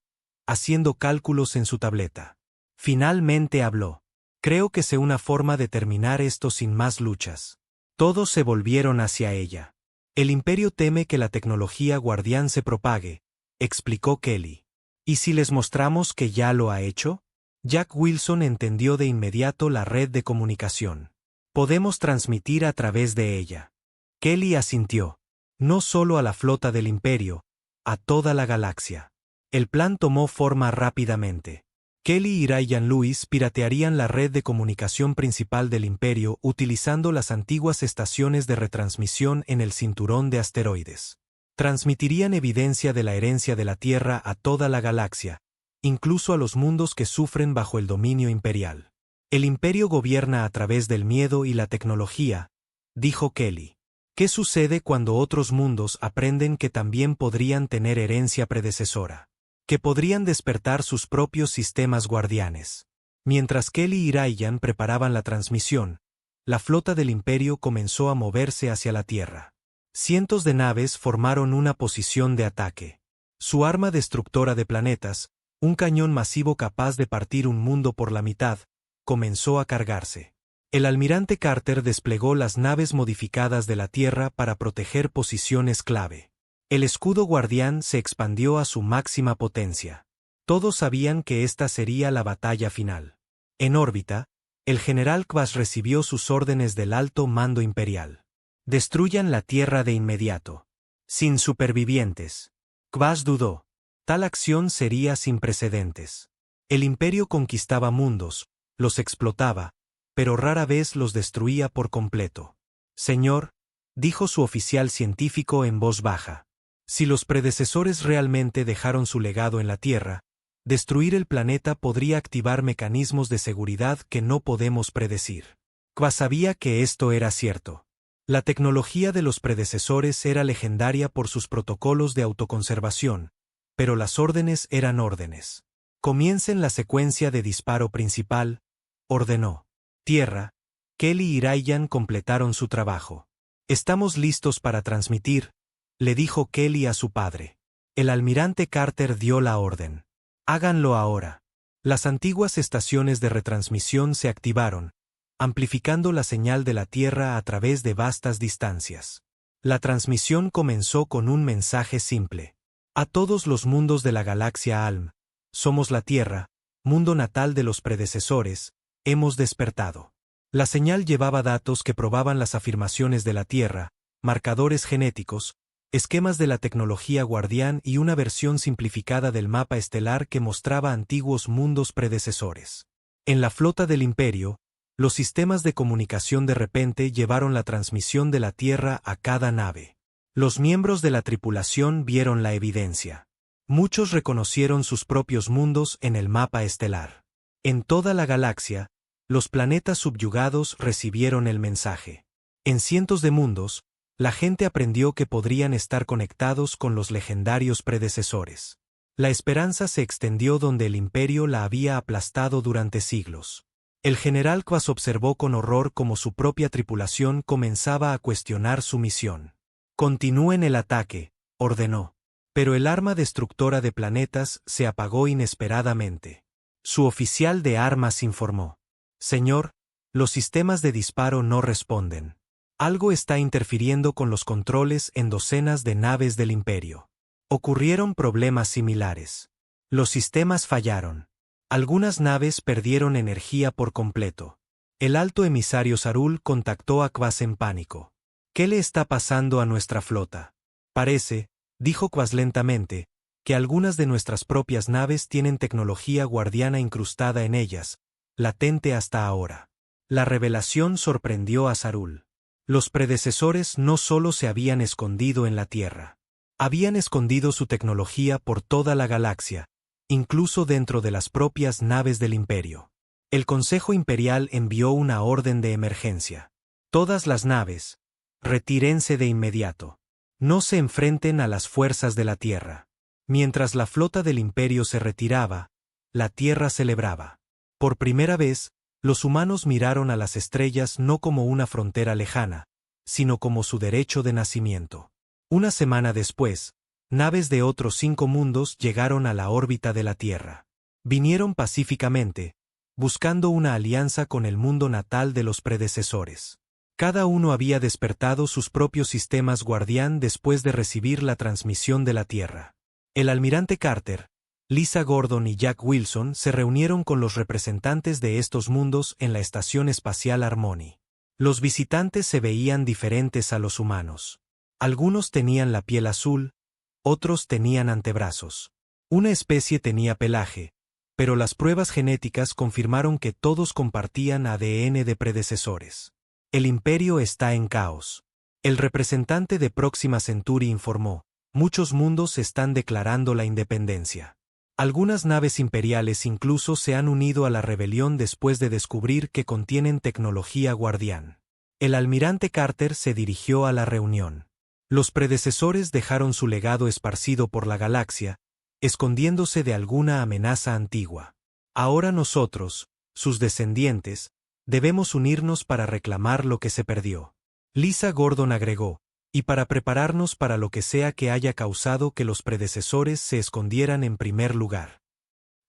haciendo cálculos en su tableta. Finalmente habló. Creo que sé una forma de terminar esto sin más luchas. Todos se volvieron hacia ella. El Imperio teme que la tecnología Guardián se propague, explicó Kelly. ¿Y si les mostramos que ya lo ha hecho? Jack Wilson entendió de inmediato la red de comunicación. Podemos transmitir a través de ella. Kelly asintió. No solo a la flota del Imperio, a toda la galaxia. El plan tomó forma rápidamente. Kelly y Ryan Lewis piratearían la red de comunicación principal del Imperio utilizando las antiguas estaciones de retransmisión en el cinturón de asteroides. Transmitirían evidencia de la herencia de la Tierra a toda la galaxia, incluso a los mundos que sufren bajo el dominio imperial. El Imperio gobierna a través del miedo y la tecnología, dijo Kelly. ¿Qué sucede cuando otros mundos aprenden que también podrían tener herencia predecesora? Que podrían despertar sus propios sistemas guardianes. Mientras Kelly y Ryan preparaban la transmisión, la flota del Imperio comenzó a moverse hacia la Tierra. Cientos de naves formaron una posición de ataque. Su arma destructora de planetas, un cañón masivo capaz de partir un mundo por la mitad, comenzó a cargarse. El almirante Carter desplegó las naves modificadas de la Tierra para proteger posiciones clave. El escudo guardián se expandió a su máxima potencia. Todos sabían que esta sería la batalla final. En órbita, el general Kvas recibió sus órdenes del alto mando imperial. Destruyan la Tierra de inmediato. Sin supervivientes. Kvas dudó. Tal acción sería sin precedentes. El Imperio conquistaba mundos, los explotaba, pero rara vez los destruía por completo. Señor, dijo su oficial científico en voz baja. Si los predecesores realmente dejaron su legado en la Tierra, Destruir el planeta podría activar mecanismos de seguridad que no podemos predecir. Qua sabía que esto era cierto. La tecnología de los predecesores era legendaria por sus protocolos de autoconservación, pero las órdenes eran órdenes. Comiencen la secuencia de disparo principal, ordenó. Tierra, Kelly y Ryan completaron su trabajo. Estamos listos para transmitir, le dijo Kelly a su padre. El almirante Carter dio la orden. Háganlo ahora. Las antiguas estaciones de retransmisión se activaron, amplificando la señal de la Tierra a través de vastas distancias. La transmisión comenzó con un mensaje simple. A todos los mundos de la galaxia Alm, somos la Tierra, mundo natal de los predecesores, hemos despertado. La señal llevaba datos que probaban las afirmaciones de la Tierra, marcadores genéticos, esquemas de la tecnología guardián y una versión simplificada del mapa estelar que mostraba antiguos mundos predecesores. En la flota del Imperio, los sistemas de comunicación de repente llevaron la transmisión de la Tierra a cada nave. Los miembros de la tripulación vieron la evidencia. Muchos reconocieron sus propios mundos en el mapa estelar. En toda la galaxia, los planetas subyugados recibieron el mensaje. En cientos de mundos, la gente aprendió que podrían estar conectados con los legendarios predecesores. La esperanza se extendió donde el Imperio la había aplastado durante siglos. El general Quas observó con horror cómo su propia tripulación comenzaba a cuestionar su misión. Continúen el ataque, ordenó. Pero el arma destructora de planetas se apagó inesperadamente. Su oficial de armas informó. Señor, los sistemas de disparo no responden. Algo está interfiriendo con los controles en docenas de naves del Imperio. Ocurrieron problemas similares. Los sistemas fallaron. Algunas naves perdieron energía por completo. El alto emisario Sarul contactó a Quas en pánico. ¿Qué le está pasando a nuestra flota? Parece, dijo Quas lentamente, que algunas de nuestras propias naves tienen tecnología guardiana incrustada en ellas, latente hasta ahora. La revelación sorprendió a Sarul. Los predecesores no solo se habían escondido en la Tierra. Habían escondido su tecnología por toda la galaxia, incluso dentro de las propias naves del Imperio. El Consejo Imperial envió una orden de emergencia. Todas las naves, retírense de inmediato. No se enfrenten a las fuerzas de la Tierra. Mientras la flota del Imperio se retiraba, la Tierra celebraba. Por primera vez, los humanos miraron a las estrellas no como una frontera lejana, sino como su derecho de nacimiento. Una semana después, naves de otros 5 mundos llegaron a la órbita de la Tierra. Vinieron pacíficamente, buscando una alianza con el mundo natal de los predecesores. Cada uno había despertado sus propios sistemas guardián después de recibir la transmisión de la Tierra. El almirante Carter, Lisa Gordon y Jack Wilson se reunieron con los representantes de estos mundos en la Estación Espacial Harmony. Los visitantes se veían diferentes a los humanos. Algunos tenían la piel azul, otros tenían antebrazos. Una especie tenía pelaje, pero las pruebas genéticas confirmaron que todos compartían ADN de predecesores. El Imperio está en caos. El representante de Próxima Centauri informó, muchos mundos están declarando la independencia. Algunas naves imperiales incluso se han unido a la rebelión después de descubrir que contienen tecnología guardián. El almirante Carter se dirigió a la reunión. Los predecesores dejaron su legado esparcido por la galaxia, escondiéndose de alguna amenaza antigua. Ahora nosotros, sus descendientes, debemos unirnos para reclamar lo que se perdió. Lisa Gordon agregó, y para prepararnos para lo que sea que haya causado que los predecesores se escondieran en primer lugar.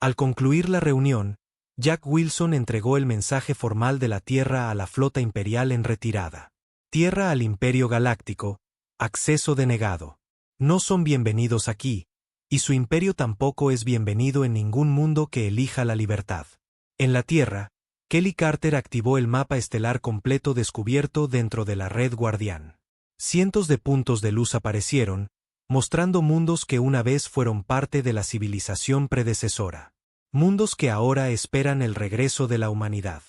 Al concluir la reunión, Jack Wilson entregó el mensaje formal de la Tierra a la flota imperial en retirada. Tierra al Imperio Galáctico, acceso denegado. No son bienvenidos aquí, y su imperio tampoco es bienvenido en ningún mundo que elija la libertad. En la Tierra, Kelly Carter activó el mapa estelar completo descubierto dentro de la red guardián. Cientos de puntos de luz aparecieron, mostrando mundos que una vez fueron parte de la civilización predecesora. Mundos que ahora esperan el regreso de la humanidad.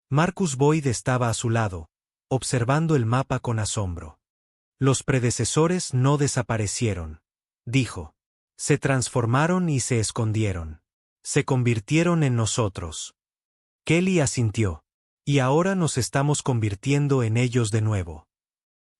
Marcus Boyd estaba a su lado, observando el mapa con asombro. Los predecesores no desaparecieron, dijo. Se transformaron y se escondieron. Se convirtieron en nosotros. Kelly asintió. Y ahora nos estamos convirtiendo en ellos de nuevo.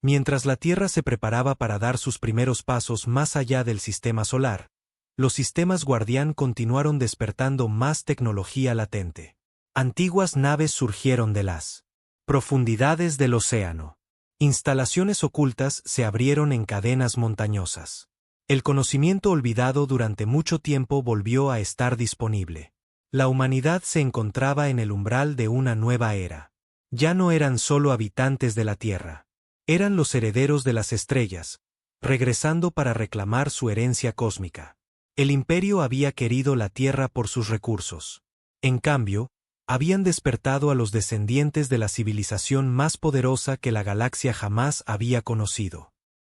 Mientras la Tierra se preparaba para dar sus primeros pasos más allá del sistema solar, los sistemas Guardián continuaron despertando más tecnología latente. Antiguas naves surgieron de las profundidades del océano. Instalaciones ocultas se abrieron en cadenas montañosas. El conocimiento olvidado durante mucho tiempo volvió a estar disponible. La humanidad se encontraba en el umbral de una nueva era. Ya no eran solo habitantes de la Tierra. Eran los herederos de las estrellas, regresando para reclamar su herencia cósmica. El Imperio había querido la Tierra por sus recursos. En cambio, habían despertado a los descendientes de la civilización más poderosa que la galaxia jamás había conocido.